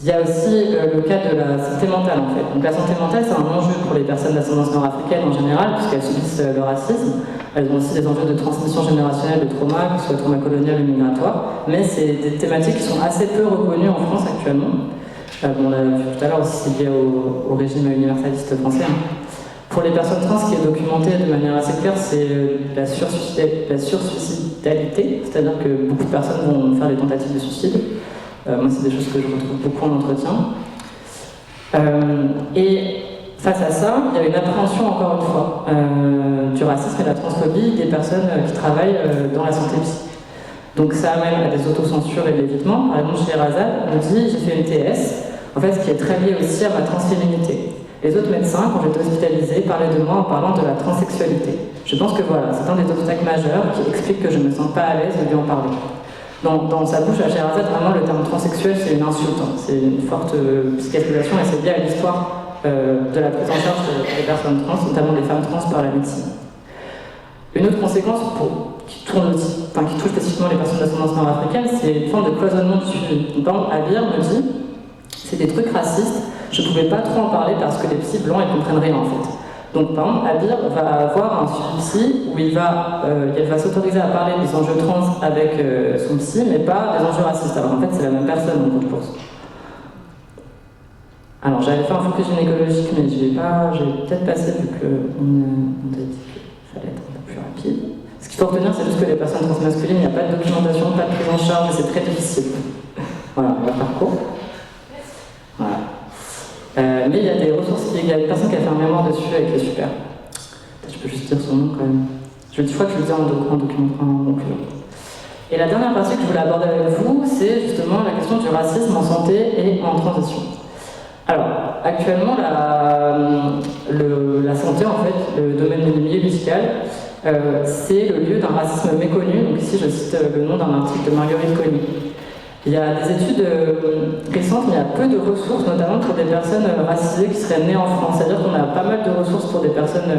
Il y a aussi le cas de la santé mentale en fait. Donc la santé mentale, c'est un enjeu pour les personnes d'ascendance nord-africaine en général, puisqu'elles subissent le racisme. Elles ont aussi des enjeux de transmission générationnelle de trauma, que ce soit trauma colonial ou migratoire. Mais c'est des thématiques qui sont assez peu reconnues en France actuellement. On l'a vu tout à l'heure aussi, c'est lié au régime universaliste français. Pour les personnes trans, ce qui est documenté de manière assez claire, c'est la sursuicidalité, c'est-à-dire que beaucoup de personnes vont faire des tentatives de suicide. Moi, c'est des choses que je retrouve beaucoup en entretien. Et face à ça, il y a une appréhension, encore une fois, du racisme et de la transphobie des personnes qui travaillent dans la santé psy. Donc ça amène à des autocensures et de l'évitement. Par exemple, chez Razad, on dit j'ai fait une TS, en fait, ce qui est très lié aussi à ma transféminité. Les autres médecins, quand j'étais hospitalisée, parlaient de moi en parlant de la transsexualité. Je pense que voilà, c'est un des obstacles majeurs qui explique que je ne me sens pas à l'aise de lui en parler. Dans sa bouche, à Sherazade, vraiment, le terme transsexuel, c'est une insulte. C'est une forte psychiatrisation et c'est lié à l'histoire de la prise en charge des personnes trans, notamment des femmes trans par la médecine. Une autre conséquence qui touche spécifiquement les personnes d'ascendance nord-africaine, c'est une forme de cloisonnement du suivi. Par exemple, Abir me dit, c'est des trucs racistes, je ne pouvais pas trop en parler parce que les psys blancs, ils comprennent rien en fait. Donc par exemple, Abir va avoir un suivi psy où elle va s'autoriser à parler des enjeux trans avec son psy, mais pas des enjeux racistes. Alors en fait, c'est la même personne en cours. Alors j'avais fait un focus gynécologique, mais je vais peut-être passer vu qu'on a dit qu'il fallait être un peu plus rapide. Ce qu'il faut retenir, c'est juste que les personnes transmasculines, il n'y a pas de documentation, pas de prise en charge, et c'est très difficile. Voilà, on va faire court. Voilà. Mais il y a des ressources, il y a une personne qui a fait un mémoire dessus et qui est super. Je peux juste dire son nom quand même. Je crois que je le dis en conclusion. Et la dernière partie que je voulais aborder avec vous, c'est justement la question du racisme en santé et en transition. Alors, actuellement, la santé, en fait, le domaine du milieu médical, c'est le lieu d'un racisme méconnu. Donc ici, je cite le nom d'un article de Marguerite Conny. Il y a des études récentes, mais il y a peu de ressources, notamment pour des personnes racisées qui seraient nées en France. C'est-à-dire qu'on a pas mal de ressources pour des personnes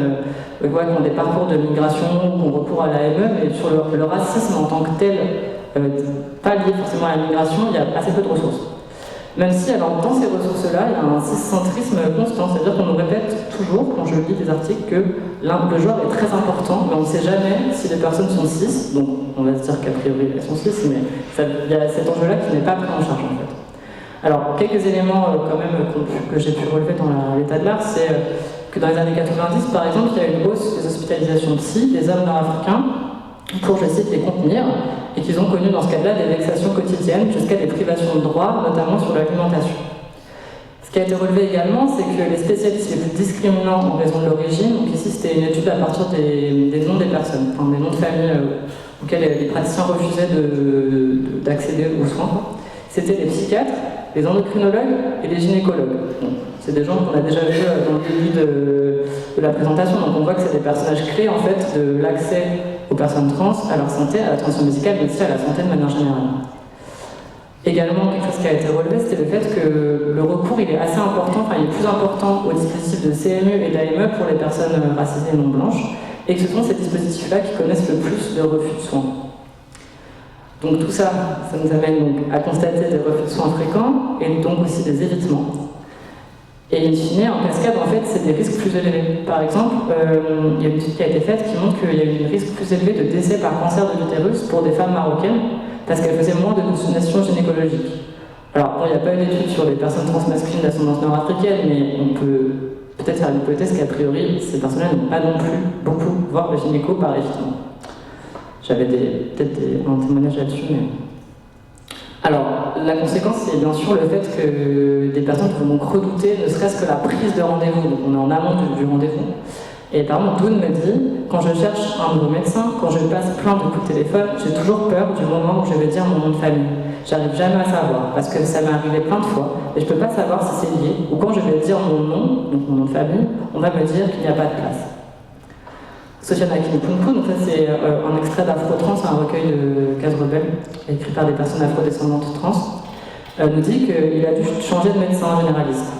qui ont des parcours de migration, qui ont recours à l'AME, mais sur le racisme en tant que tel, pas lié forcément à la migration, il y a assez peu de ressources. Même si, alors, dans ces ressources-là, il y a un ciscentrisme constant, c'est-à-dire qu'on nous répète toujours, quand je lis des articles, que le genre est très important, mais on ne sait jamais si les personnes sont cis, donc on va se dire qu'a priori elles sont cis, mais il y a cet enjeu-là qui n'est pas pris en charge en fait. Alors, quelques éléments quand même que j'ai pu relever dans l'état de l'art, c'est que dans les années 90, par exemple, il y a eu une hausse des hospitalisations psy des hommes nord-africains pour, je cite, les contenir, et qu'ils ont connu dans ce cas-là des vexations quotidiennes jusqu'à des privations de droits, notamment sur l'alimentation. Ce qui a été relevé également, c'est que les spécialistes les plus discriminants en raison de l'origine, donc ici c'était une étude à partir des noms des personnes, enfin des noms de famille auxquels les praticiens refusaient d'accéder aux soins, c'était les psychiatres, les endocrinologues et les gynécologues. Bon, c'est des gens qu'on a déjà vus dans le début de la présentation, donc on voit que c'est des personnages clés en fait de l'accès aux personnes trans, à leur santé, à la transition médicale, mais aussi à la santé de manière générale. Également, quelque chose qui a été relevé, c'était le fait que le recours il est assez important, enfin il est plus important au dispositif de CMU et d'AME pour les personnes racisées et non blanches, et que ce sont ces dispositifs-là qui connaissent le plus de refus de soins. Donc tout ça, ça nous amène donc à constater des refus de soins fréquents, et donc aussi des évitements. Et in fine, en cascade, en fait, c'est des risques plus élevés. Par exemple, il y a une étude qui a été faite qui montre qu'il y a eu un risque plus élevé de décès par cancer de l'utérus pour des femmes marocaines parce qu'elles faisaient moins de consultations gynécologiques. Alors, bon, il n'y a pas une étude sur les personnes transmasculines d'ascendance nord-africaine, mais on peut peut-être faire l'hypothèse qu'a priori, ces personnes-là n'ont pas non plus beaucoup voir le gynéco par évitement. J'avais peut-être un témoignage là-dessus, mais... Alors, la conséquence, c'est bien sûr le fait que des personnes vont donc redouter ne serait-ce que la prise de rendez-vous. Donc on est en amont du rendez-vous. Et par exemple, Doune me dit, quand je cherche un nouveau médecin, quand je passe plein de coups de téléphone, j'ai toujours peur du moment où je vais dire mon nom de famille. J'arrive jamais à savoir, parce que ça m'est arrivé plein de fois, et je peux pas savoir si c'est lié, ou quand je vais dire mon nom, donc mon nom de famille, on va me dire qu'il n'y a pas de place. Sofiane Akini-Punku, donc ça c'est un extrait d'Afro-Trans, un recueil de cases rebelles, écrit par des personnes afrodescendantes trans, nous dit qu'il a dû changer de médecin généraliste.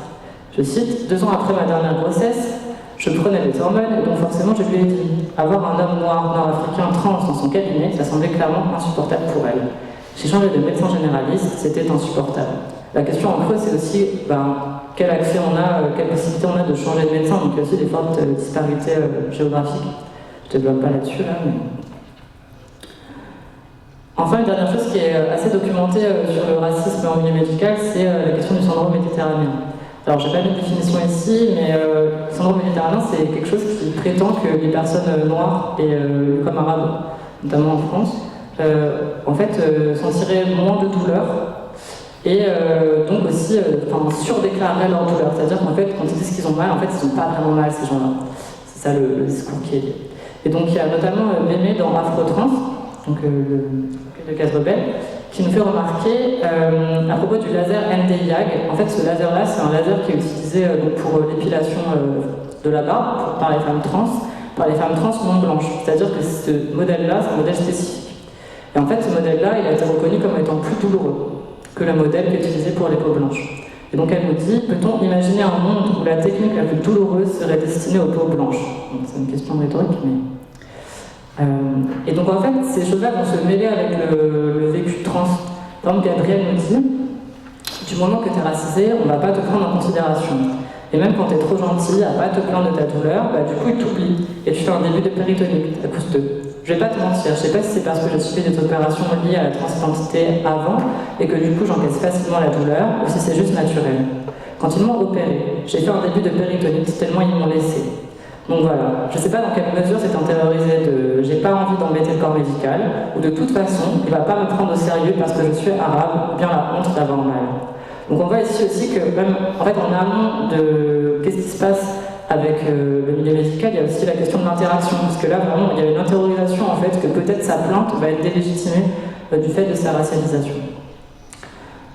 Je cite, 2 ans après ma dernière grossesse, je prenais des hormones et donc forcément je lui ai dit avoir un homme noir nord-africain trans dans son cabinet, ça semblait clairement insupportable pour elle. J'ai changé de médecin généraliste, c'était insupportable. La question en creux c'est aussi quel accès on a, quelle possibilité on a de changer de médecin, donc il y a aussi des fortes disparités géographiques. Je ne développe pas là-dessus là, mais... Enfin, une dernière chose qui est assez documentée sur le racisme en milieu médical, c'est la question du syndrome méditerranéen. Alors, je n'ai pas mis de définition ici, mais le syndrome méditerranéen, c'est quelque chose qui prétend que les personnes noires et comme arabes, notamment en France, en fait, sentiraient moins de douleur et donc aussi surdéclareraient leur douleur. C'est-à-dire qu'en fait, quand ils disent qu'ils ont mal, en fait, ils n'ont pas vraiment mal, ces gens-là. C'est ça le discours qui est lié. Et donc, il y a notamment Mémé dans Afro-Trans, donc le cases rebelles, qui nous fait remarquer à propos du laser NDIAG. En fait, ce laser-là, c'est un laser qui est utilisé pour l'épilation de la barbe par les femmes trans non blanches. C'est-à-dire que ce modèle-là, c'est un modèle spécifique. Et en fait, ce modèle-là, il a été reconnu comme étant plus douloureux que le modèle qui est utilisé pour les peaux blanches. Et donc, elle nous dit, peut-on imaginer un monde où la technique la plus douloureuse serait destinée aux peaux blanches? C'est une question rhétorique, mais... et donc en fait, ces choses-là vont se mêler avec le vécu trans. Par exemple, Gabriel nous dit, du moment que tu es racisé, on ne va pas te prendre en considération. Et même quand tu es trop gentil, à pas te plaindre de ta douleur, du coup il t'oublie. Et tu fais un début de péritonite à cause d'eux. Je vais pas te mentir, je sais pas si c'est parce que j'ai subi des opérations liées à la transidentité avant, et que du coup j'encaisse facilement la douleur, ou si c'est juste naturel. Quand ils m'ont opéré, j'ai fait un début de péritonite tellement ils m'ont laissé. Donc voilà, je ne sais pas dans quelle mesure c'est intériorisé de j'ai pas envie d'embêter le corps médical, ou de toute façon, il ne va pas me prendre au sérieux parce que je suis arabe, ou bien la honte d'avoir mal. Donc on voit ici aussi que même, en fait, en amont de qu'est-ce qui se passe avec le milieu médical, il y a aussi la question de l'interaction, parce que là, vraiment, il y a une intériorisation, en fait, que peut-être sa plainte va être délégitimée du fait de sa racialisation.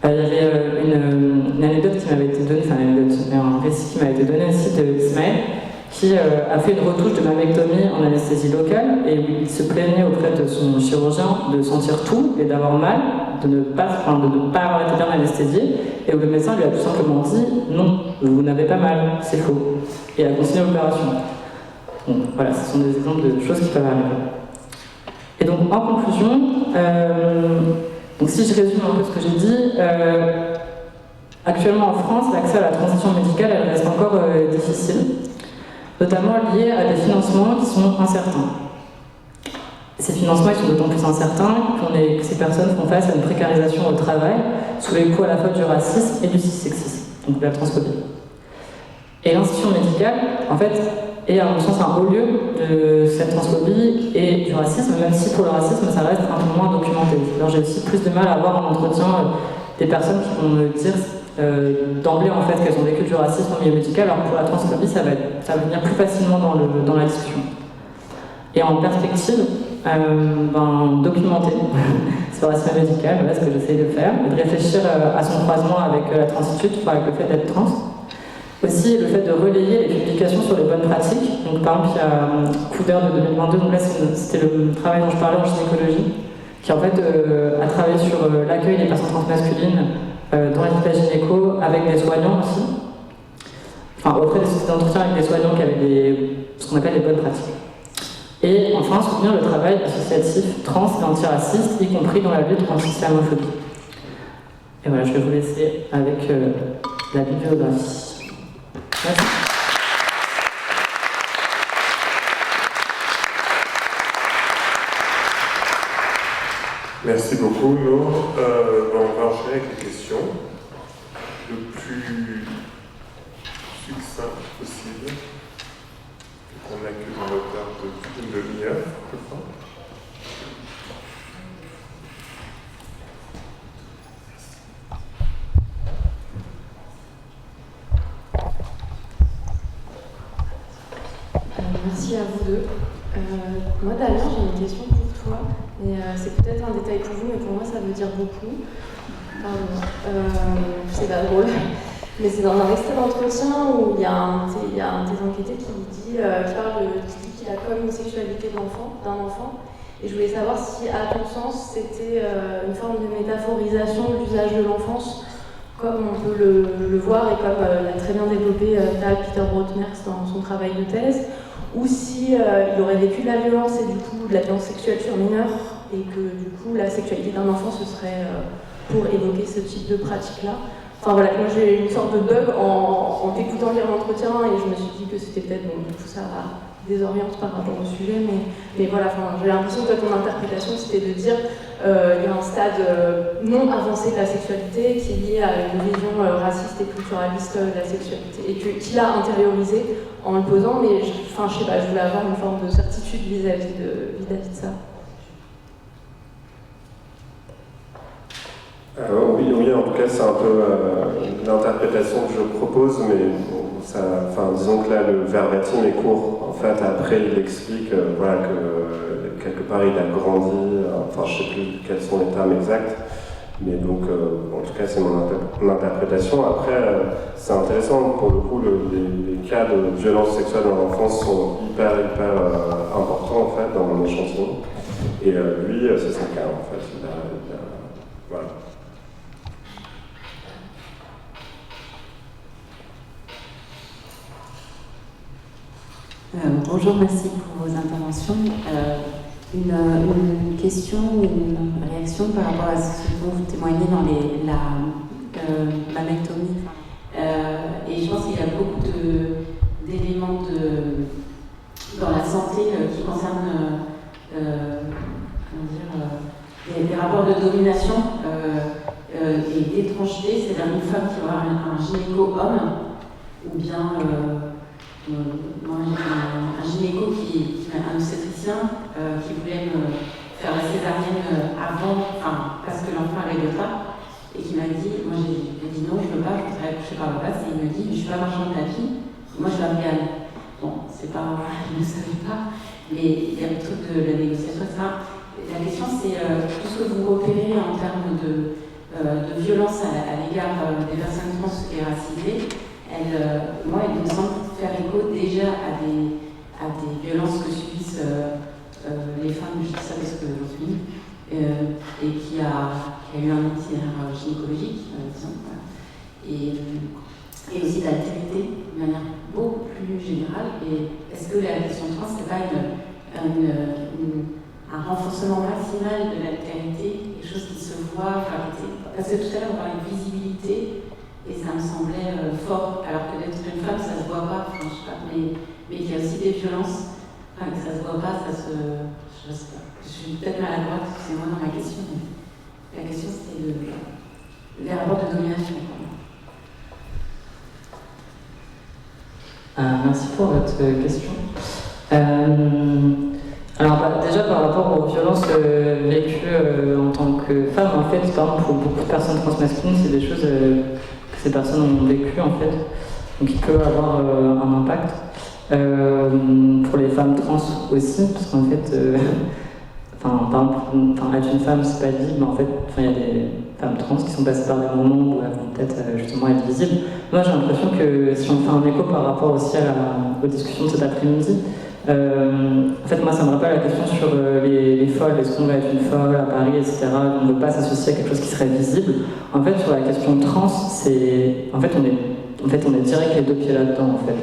Il y avait une anecdote qui m'avait été donnée, enfin une anecdote, un récit qui m'avait été donné aussi de Ismaël, qui a fait une retouche de mammectomie en anesthésie locale et il se plaignait auprès de son chirurgien de sentir tout et d'avoir mal, de ne pas avoir été bien anesthésié, et où le médecin lui a tout simplement dit non, vous n'avez pas mal, c'est faux, et a continué l'opération. Bon, voilà, ce sont des exemples de choses qui peuvent arriver. Et donc en conclusion, donc si je résume un peu ce que j'ai dit, actuellement en France, l'accès à la transition médicale elle reste encore difficile, notamment liés à des financements qui sont incertains. Ces financements ils sont d'autant plus incertains que ces personnes font face à une précarisation au travail sous les coups à la fois du racisme et du sexisme, donc de la transphobie. Et l'institution médicale, en fait, est à mon sens un haut lieu de cette transphobie et du racisme, même si pour le racisme ça reste un peu moins documenté. Alors j'ai aussi plus de mal à avoir en entretien des personnes qui vont me dire d'emblée en fait qu'elles ont vécu du racisme au milieu médical, alors pour la transphobie ça va venir plus facilement dans la discussion. Et en perspective, documenter ce racisme médical, voilà ce que j'essaye de faire, et de réfléchir à son croisement avec la transitude, avec le fait d'être trans. Aussi le fait de relayer les publications sur les bonnes pratiques. Donc par exemple il y a Couder de 2022, donc là c'était le travail dont je parlais en gynécologie, qui en fait a travaillé sur l'accueil des personnes transmasculines dans l'équipage gynéco avec des soignants aussi, enfin auprès des sociétés d'entretien avec des soignants qui avaient ce qu'on appelle les bonnes pratiques. Et enfin soutenir le travail associatif trans et antiraciste, y compris dans la lutte anti-islamophobie. Et voilà, je vais vous laisser avec la bibliographie. Merci. Merci beaucoup, Nour. On va enchaîner avec les questions le plus succinct possible. On n'a que un retard de une demi-heure, je crois. merci à vous deux. Moi, Damien, j'ai une question pour toi. Et c'est peut-être un détail pour vous, mais pour moi, ça veut dire beaucoup. Pardon. C'est pas drôle. Mais c'est dans un extrait d'entretien où il y a un des enquêtés qui dit qu'il a comme une sexualité d'un enfant. Et je voulais savoir si, à ton sens, c'était une forme de métaphorisation de l'usage de l'enfance, comme on peut le voir et comme l'a très bien développé Peter Brotmerks dans son travail de thèse, ou si il aurait vécu de la violence et du coup de la violence sexuelle sur mineurs, et que du coup la sexualité d'un enfant ce serait pour évoquer ce type de pratique-là. Enfin voilà, moi j'ai eu une sorte de bug en t'écoutant lire l'entretien et je me suis dit que c'était peut-être, bon, tout ça désoriente par rapport au sujet, mais voilà, j'ai l'impression que ton interprétation c'était de dire il y a un stade non avancé de la sexualité qui est lié à une vision raciste et culturaliste de la sexualité et qu'il a intériorisé en le posant, mais je sais pas, je voulais avoir une forme de certitude vis-à-vis de ça. Oui, en tout cas, c'est un peu l'interprétation que je propose, mais disons que là, le verbatim est court. En fait, après, il explique que quelque part, il a grandi, je ne sais plus quels sont les termes exacts, mais donc, en tout cas, c'est mon interprétation. Après, c'est intéressant, pour le coup, les cas de violence sexuelle dans l'enfance sont hyper importants, en fait, dans mon échantillon. Et lui, c'est son cas, en fait. Voilà. Bonjour, merci pour vos interventions. Une question ou une réaction par rapport à ce dont vous témoignez dans la mammectomie. Et je pense qu'il y a beaucoup d'éléments dans la santé qui concernent des rapports de domination et d'étrangeté. C'est-à-dire une femme qui aura un gynéco-homme ou bien un gynéco un obstétricien qui voulait me faire la césarienne avant, parce que l'enfant n'arrivait pas, et qui m'a dit, moi j'ai dit non, je ne veux pas, je voudrais accoucher par la place, et il me dit, je ne suis pas marchand de tapis, moi je suis afghane. Bon, c'est pas, je ne savais pas, mais il y a le truc de la négociation, etc. La question c'est tout ce que vous repérez en termes de violence à l'égard des personnes trans et racisées. Moi, il me semble faire écho déjà à des violences que subissent les femmes, je dis ça parce que j'en suis une, et qui a eu un itinéraire gynécologique, disons, voilà. Et aussi d'altérité de manière beaucoup plus générale. Et est-ce que la question trans, c'est pas un renforcement maximal de l'altérité, quelque chose qui se voit, parce que tout à l'heure on parlait de visibilité, et ça me semblait fort, alors que d'être une femme, ça se voit pas, je sais pas, mais qu'il y a aussi des violences, que ça se voit pas, je sais pas. Je suis peut-être maladroite, excusez-moi dans ma question, mais la question c'était les rapports de domination. Merci pour votre question. Alors déjà par rapport aux violences vécues en tant que femme, en fait, par exemple pour beaucoup de personnes transmasculines, c'est des choses que ces personnes ont vécues en fait, donc il peut avoir un impact. Pour les femmes trans aussi, parce qu'en fait, être une femme c'est pas dit, mais en fait, il y a des femmes trans qui sont passées par des moments où elles vont peut-être justement être visibles. Moi j'ai l'impression que si on fait un écho par rapport aussi aux discussions de cet après-midi, en fait, moi, ça me rappelle la question sur les folles. Est-ce qu'on va être une folle à Paris, etc. On ne veut pas s'associer à quelque chose qui serait visible. En fait, sur la question trans, on est direct les deux pieds là-dedans, en fait.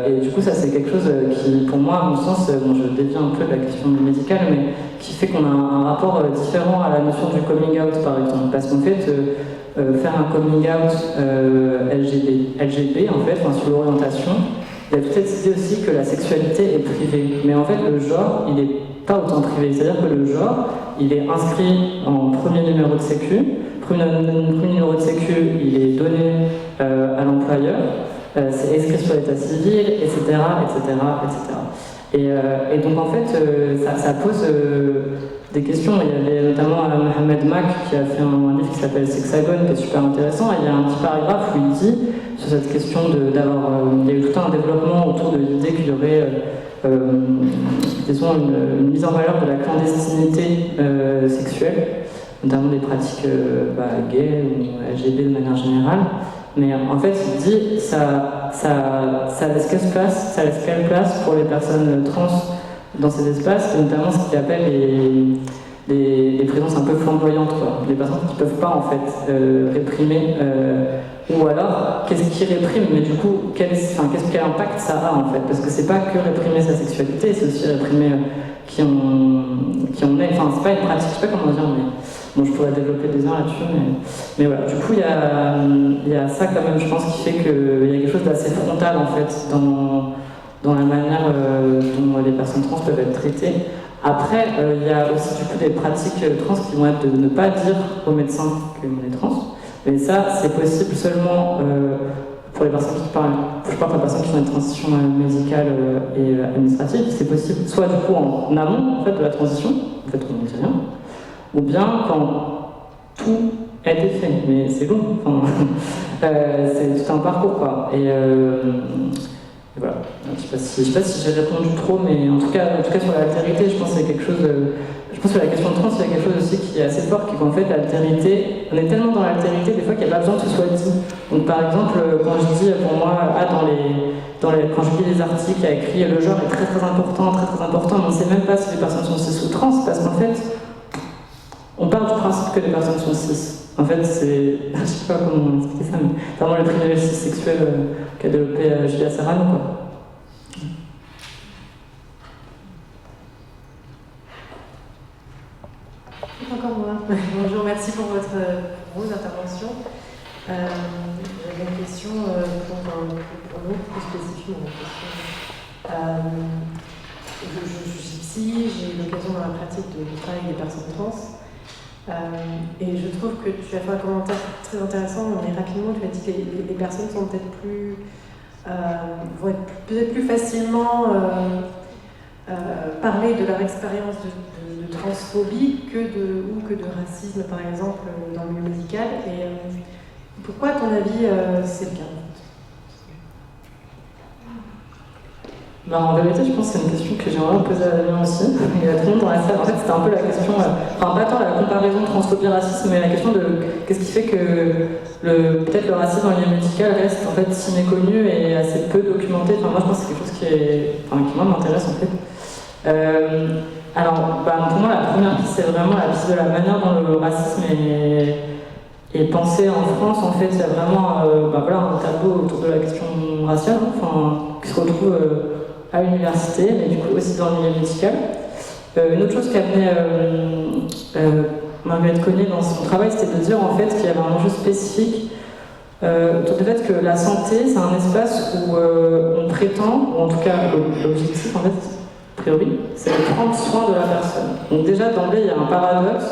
Et du coup, ça, c'est quelque chose qui, pour moi, à mon sens, je dévie un peu de la question médicale, mais qui fait qu'on a un rapport différent à la notion du coming out, par exemple. Parce qu'en fait, faire un coming out LGB, en fait, sur l'orientation, il y a toute cette idée aussi que la sexualité est privée. Mais en fait, le genre, il n'est pas autant privé. C'est-à-dire que le genre, il est inscrit en premier numéro de sécu. Premier numéro de sécu, il est donné à l'employeur. C'est inscrit sur l'état civil, etc., etc., etc. Et donc, en fait, ça pose des questions. Il y avait notamment Mohamed Mak qui a fait un livre qui s'appelle Sexagone, qui est super intéressant. Et il y a un petit paragraphe où il dit, sur cette question il y a eu tout un développement autour de l'idée qu'il y aurait disons une mise en valeur de la clandestinité sexuelle, notamment des pratiques gays ou LGBT de manière générale. Mais en fait, il dit ça laisse quelle place pour les personnes trans dans ces espaces, et notamment ce qu'il appelle les présences un peu flamboyantes, quoi. Les personnes qui ne peuvent pas en fait réprimer, ou alors qu'est-ce qui réprime, mais du coup quel impact ça a en fait, parce que c'est pas que réprimer sa sexualité, c'est aussi réprimer qui on est, enfin c'est pas une pratique, je sais pas comment dire, mais bon, je pourrais développer des heures là-dessus, mais voilà, du coup il y a ça quand même, je pense, qui fait qu'il y a quelque chose d'assez frontal en fait dans la manière dont les personnes trans peuvent être traitées. Après, il y a aussi du coup des pratiques trans qui vont être de ne pas dire aux médecins qu'on est trans, mais ça c'est possible seulement pour les personnes qui parlent, je parle de personnes qui ont une transition médicale et administrative, c'est possible soit du coup en amont en fait, de la transition, en fait on ne dit rien, ou bien quand tout a été fait, mais c'est long, enfin, c'est tout un parcours quoi. Et voilà, je sais pas si j'ai répondu trop, mais en tout cas sur l'altérité, je pense que c'est quelque chose je pense que la question de trans, c'est quelque chose aussi qui est assez fort, qui est qu'en fait l'altérité, on est tellement dans l'altérité des fois qu'il n'y a pas besoin que ce soit dit. Donc par exemple, quand je dis pour moi, quand je lis les articles, il y a écrit le genre est très très important, mais on ne sait même pas si les personnes sont cis ou trans, parce qu'en fait, on part du principe que les personnes sont cis. En fait, c'est. Je sais pas comment expliquer ça, mais c'est vraiment le privilège cis sexuel qu'a développé Julia Serrano, quoi. Encore moi. Bonjour, merci pour vos interventions. J'avais une question pour nous, plus spécifiquement. Je suis psy, j'ai eu l'occasion dans la pratique de travailler avec des personnes trans. Et je trouve que tu as fait un commentaire très intéressant, mais rapidement tu as dit que les personnes sont peut-être vont être peut-être plus facilement parler de leur expérience de transphobie ou que de racisme par exemple dans le milieu médical. Et pourquoi à ton avis c'est le cas? En vérité, je pense que c'est une question que j'aimerais poser à Damien aussi. Il y a tout le monde dans la salle. En fait, c'était un peu la question, enfin pas tant la comparaison transphobie-racisme, mais la question de qu'est-ce qui fait que peut-être le racisme dans le milieu médical reste en fait si méconnu et assez peu documenté. Enfin, moi, je pense que c'est quelque chose qui moi m'intéresse en fait. Alors, pour moi, la première piste, c'est vraiment la piste de la manière dont le racisme est pensé en France. En fait, il y a vraiment un tableau autour de la question raciale, qui se retrouve à l'université, mais du coup aussi dans le milieu médical. Une autre chose qu'amenait Marguerite Connet dans son travail, c'était de dire en fait qu'il y avait un enjeu spécifique autour du fait que la santé, c'est un espace où on prétend, ou en tout cas l'objectif en fait, a priori, c'est de prendre soin de la personne. Donc déjà d'emblée, il y a un paradoxe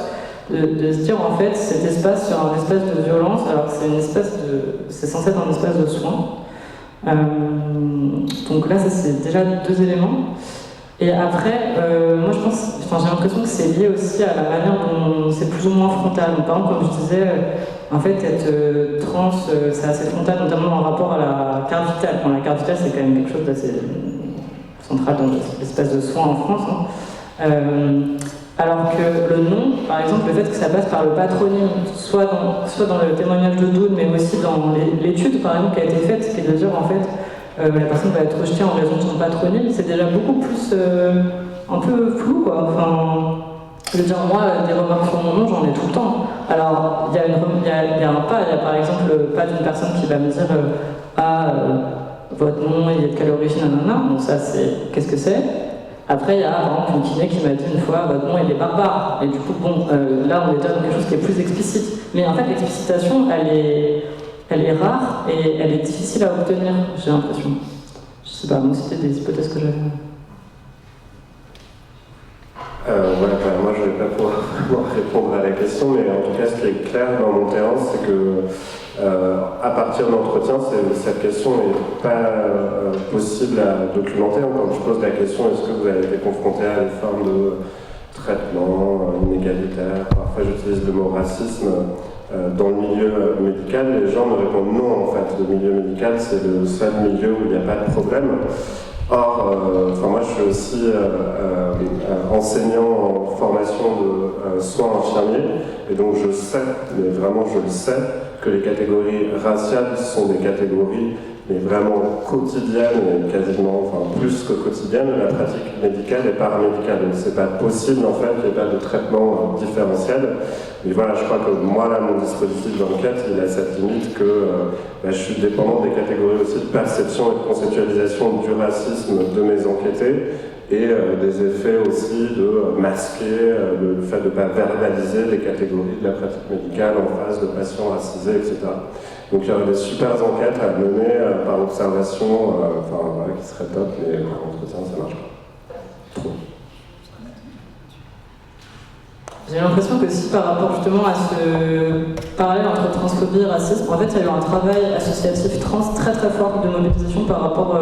de se dire en fait cet espace sur un espace de violence, alors que c'est censé être un espace de soins. Donc là, ça c'est déjà deux éléments. Et après, moi j'ai l'impression que c'est lié aussi à la manière dont c'est plus ou moins frontal. Donc, par exemple, comme je disais, en fait, être trans, c'est assez frontal, notamment en rapport à la carte vitale. Bon, la carte vitale, c'est quand même quelque chose d'assez central dans l'espace de soins en France. Alors que le nom, par exemple, le fait que ça passe par le patronyme, soit dans le témoignage de Doud, mais aussi dans l'étude, par exemple, qui a été faite, qui est de dire, en fait, la personne va être rejetée en raison de son patronyme, c'est déjà beaucoup plus un peu flou, quoi. Enfin, je veux dire, moi, des remarques sur mon nom, j'en ai tout le temps. Alors, il y a par exemple pas d'une personne qui va me dire votre nom, il est de quelle origine, nanana. Donc ça, c'est qu'est-ce que c'est? Après, il y a par exemple une kiné qui m'a dit une fois votre nom il est barbare. Et du coup, là on est déjà dans quelque chose qui est plus explicite. Mais en fait, l'explicitation, elle est rare et elle est difficile à obtenir, j'ai l'impression. Je sais pas, moi c'était des hypothèses que j'avais. Moi je ne vais pas pouvoir répondre à la question, mais en tout cas ce qui est clair dans mon terrain, c'est que à partir d'entretien, cette question n'est pas possible à documenter. Quand je pose la question, est-ce que vous avez été confronté à des formes de traitement inégalitaire, parfois j'utilise le mot racisme, dans le milieu médical, les gens me répondent non en fait. Le milieu médical, c'est le seul milieu où il n'y a pas de problème. Or, moi je suis aussi enseignant en formation de soins infirmiers, et donc je sais, mais vraiment je le sais, que les catégories raciales sont des catégories mais vraiment quotidiennes, et quasiment, plus que quotidiennes, la pratique médicale et paramédicale. Donc c'est pas possible en fait, il n'y a pas de traitement différentiel. Mais voilà, je crois que moi là, mon dispositif d'enquête, il a cette limite que je suis dépendant des catégories aussi de perception et de conceptualisation du racisme de mes enquêtés, et des effets aussi de masquer le fait de ne pas verbaliser les catégories de la pratique médicale en face de patients racisés, etc. Donc il y aurait des super enquêtes à mener par observation, qui seraient top, mais par entretien, ça marche pas. Trop. J'ai l'impression que si par rapport justement à ce parallèle entre transphobie et racisme, en fait il y a eu un travail associatif trans très très fort de mobilisation par rapport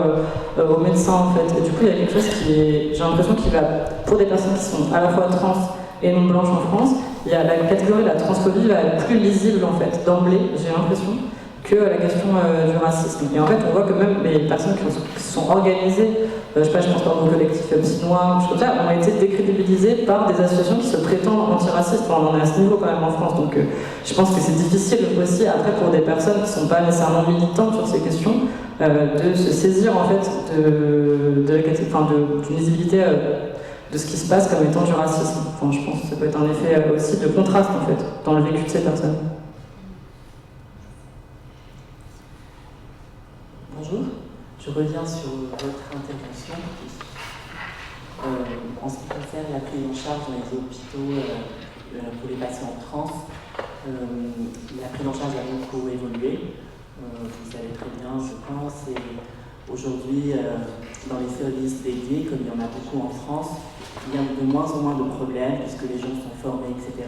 aux médecins en fait. Et du coup il y a quelque chose qui j'ai l'impression qu'il va, pour des personnes qui sont à la fois trans et non blanches en France, il y a la catégorie de la transphobie va être plus lisible en fait, d'emblée, j'ai l'impression, que la question du racisme. Et en fait, on voit que même les personnes qui se sont organisées, je pense par exemple au collectif Psy-Noir, ont été décrédibilisées par des associations qui se prétendent antiracistes. On en est à ce niveau quand même en France. Donc je pense que c'est difficile aussi, après, pour des personnes qui ne sont pas nécessairement militantes sur ces questions, de se saisir en fait d'une visibilité de ce qui se passe comme étant du racisme. Je pense que ça peut être un effet aussi de contraste en fait, dans le vécu de ces personnes. Bonjour, je reviens sur votre intervention. En ce qui concerne la prise en charge dans les hôpitaux pour les patients trans, la prise en charge a beaucoup évolué. Vous savez très bien, je pense, et aujourd'hui, dans les services dédiés, comme il y en a beaucoup en France, il y a de moins en moins de problèmes puisque les gens sont formés, etc.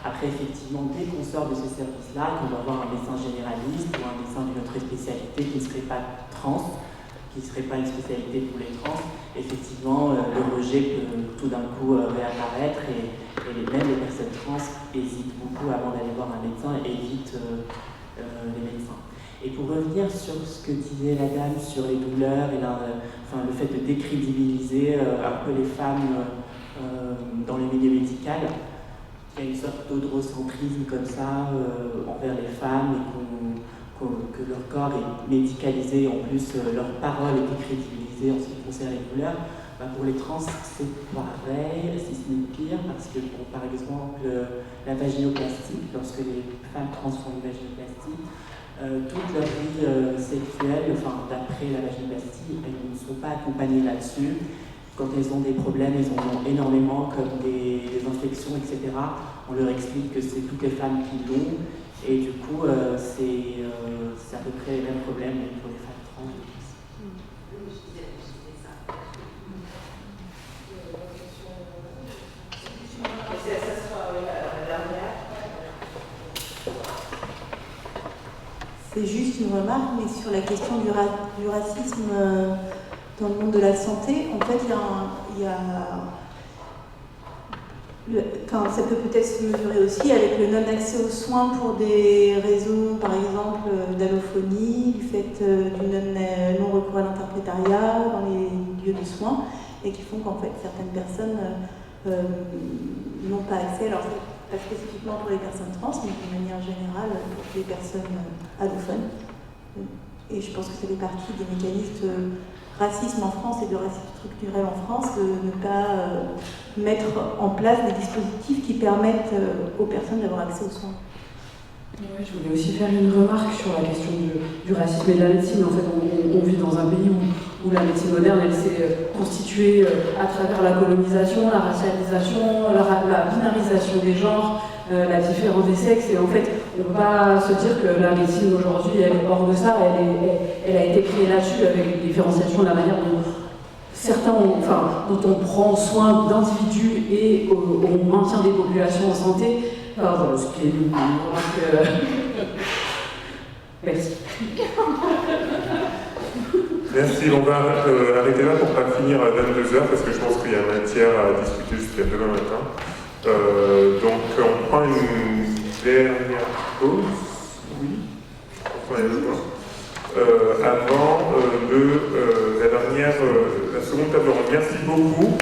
Après, effectivement, dès qu'on sort de ce service-là, qu'on va voir un médecin généraliste ou un médecin d'une autre spécialité qui ne serait pas trans, qui ne serait pas une spécialité pour les trans, effectivement, le rejet peut tout d'un coup réapparaître et même les personnes trans hésitent beaucoup avant d'aller voir un médecin et évitent les médecins. Et pour revenir sur ce que disait la dame sur les douleurs et le fait de décrédibiliser un peu les femmes dans le milieu médical, il y a une sorte d'androcentrisme comme ça envers les femmes et que leur corps est médicalisé, en plus leur parole est décrédibilisée en ce qui concerne les douleurs. Pour les trans, c'est pareil, si ce n'est pire, parce que par exemple la vaginoplastie, lorsque les femmes trans font une vaginoplastie, toute leur vie sexuelle, d'après la vaginoplastie, elles ne sont pas accompagnées là-dessus. Quand elles ont des problèmes, elles en ont énormément, comme des infections, etc. On leur explique que c'est toutes les femmes qui l'ont, et du coup, c'est à peu près les mêmes problèmes pour les femmes trans. C'est juste une remarque, mais sur la question du racisme dans le monde de la santé, en fait, ça peut peut-être se mesurer aussi avec le non-accès aux soins pour des raisons, par exemple, d'allophonie, du fait du non-recours à l'interprétariat dans les lieux de soins, et qui font qu'en fait, certaines personnes n'ont pas accès. Alors, pas spécifiquement pour les personnes trans, mais de manière générale pour les personnes allophones. Et je pense que ça fait partie des mécanismes de racisme en France et de racisme structurel en France, de ne pas mettre en place des dispositifs qui permettent aux personnes d'avoir accès aux soins. Ouais, je voulais aussi faire une remarque sur la question du racisme et de la médecine. En fait, on vit dans un pays où la médecine moderne, elle s'est constituée à travers la colonisation, la racialisation, la binarisation des genres, la différence des sexes. Et en fait, on ne peut pas se dire que la médecine aujourd'hui, elle est hors de ça. Elle a été créée là-dessus avec une différenciation de la manière dont dont on prend soin d'individus et on maintient des populations en santé. Pardon, ce qui est une remarque. Merci. Merci, on va arrêter là pour ne pas finir à 22h parce que je pense qu'il y a matière à discuter jusqu'à demain matin. Donc on prend une dernière pause. Oui. On prend une avant la seconde table ronde. Merci beaucoup.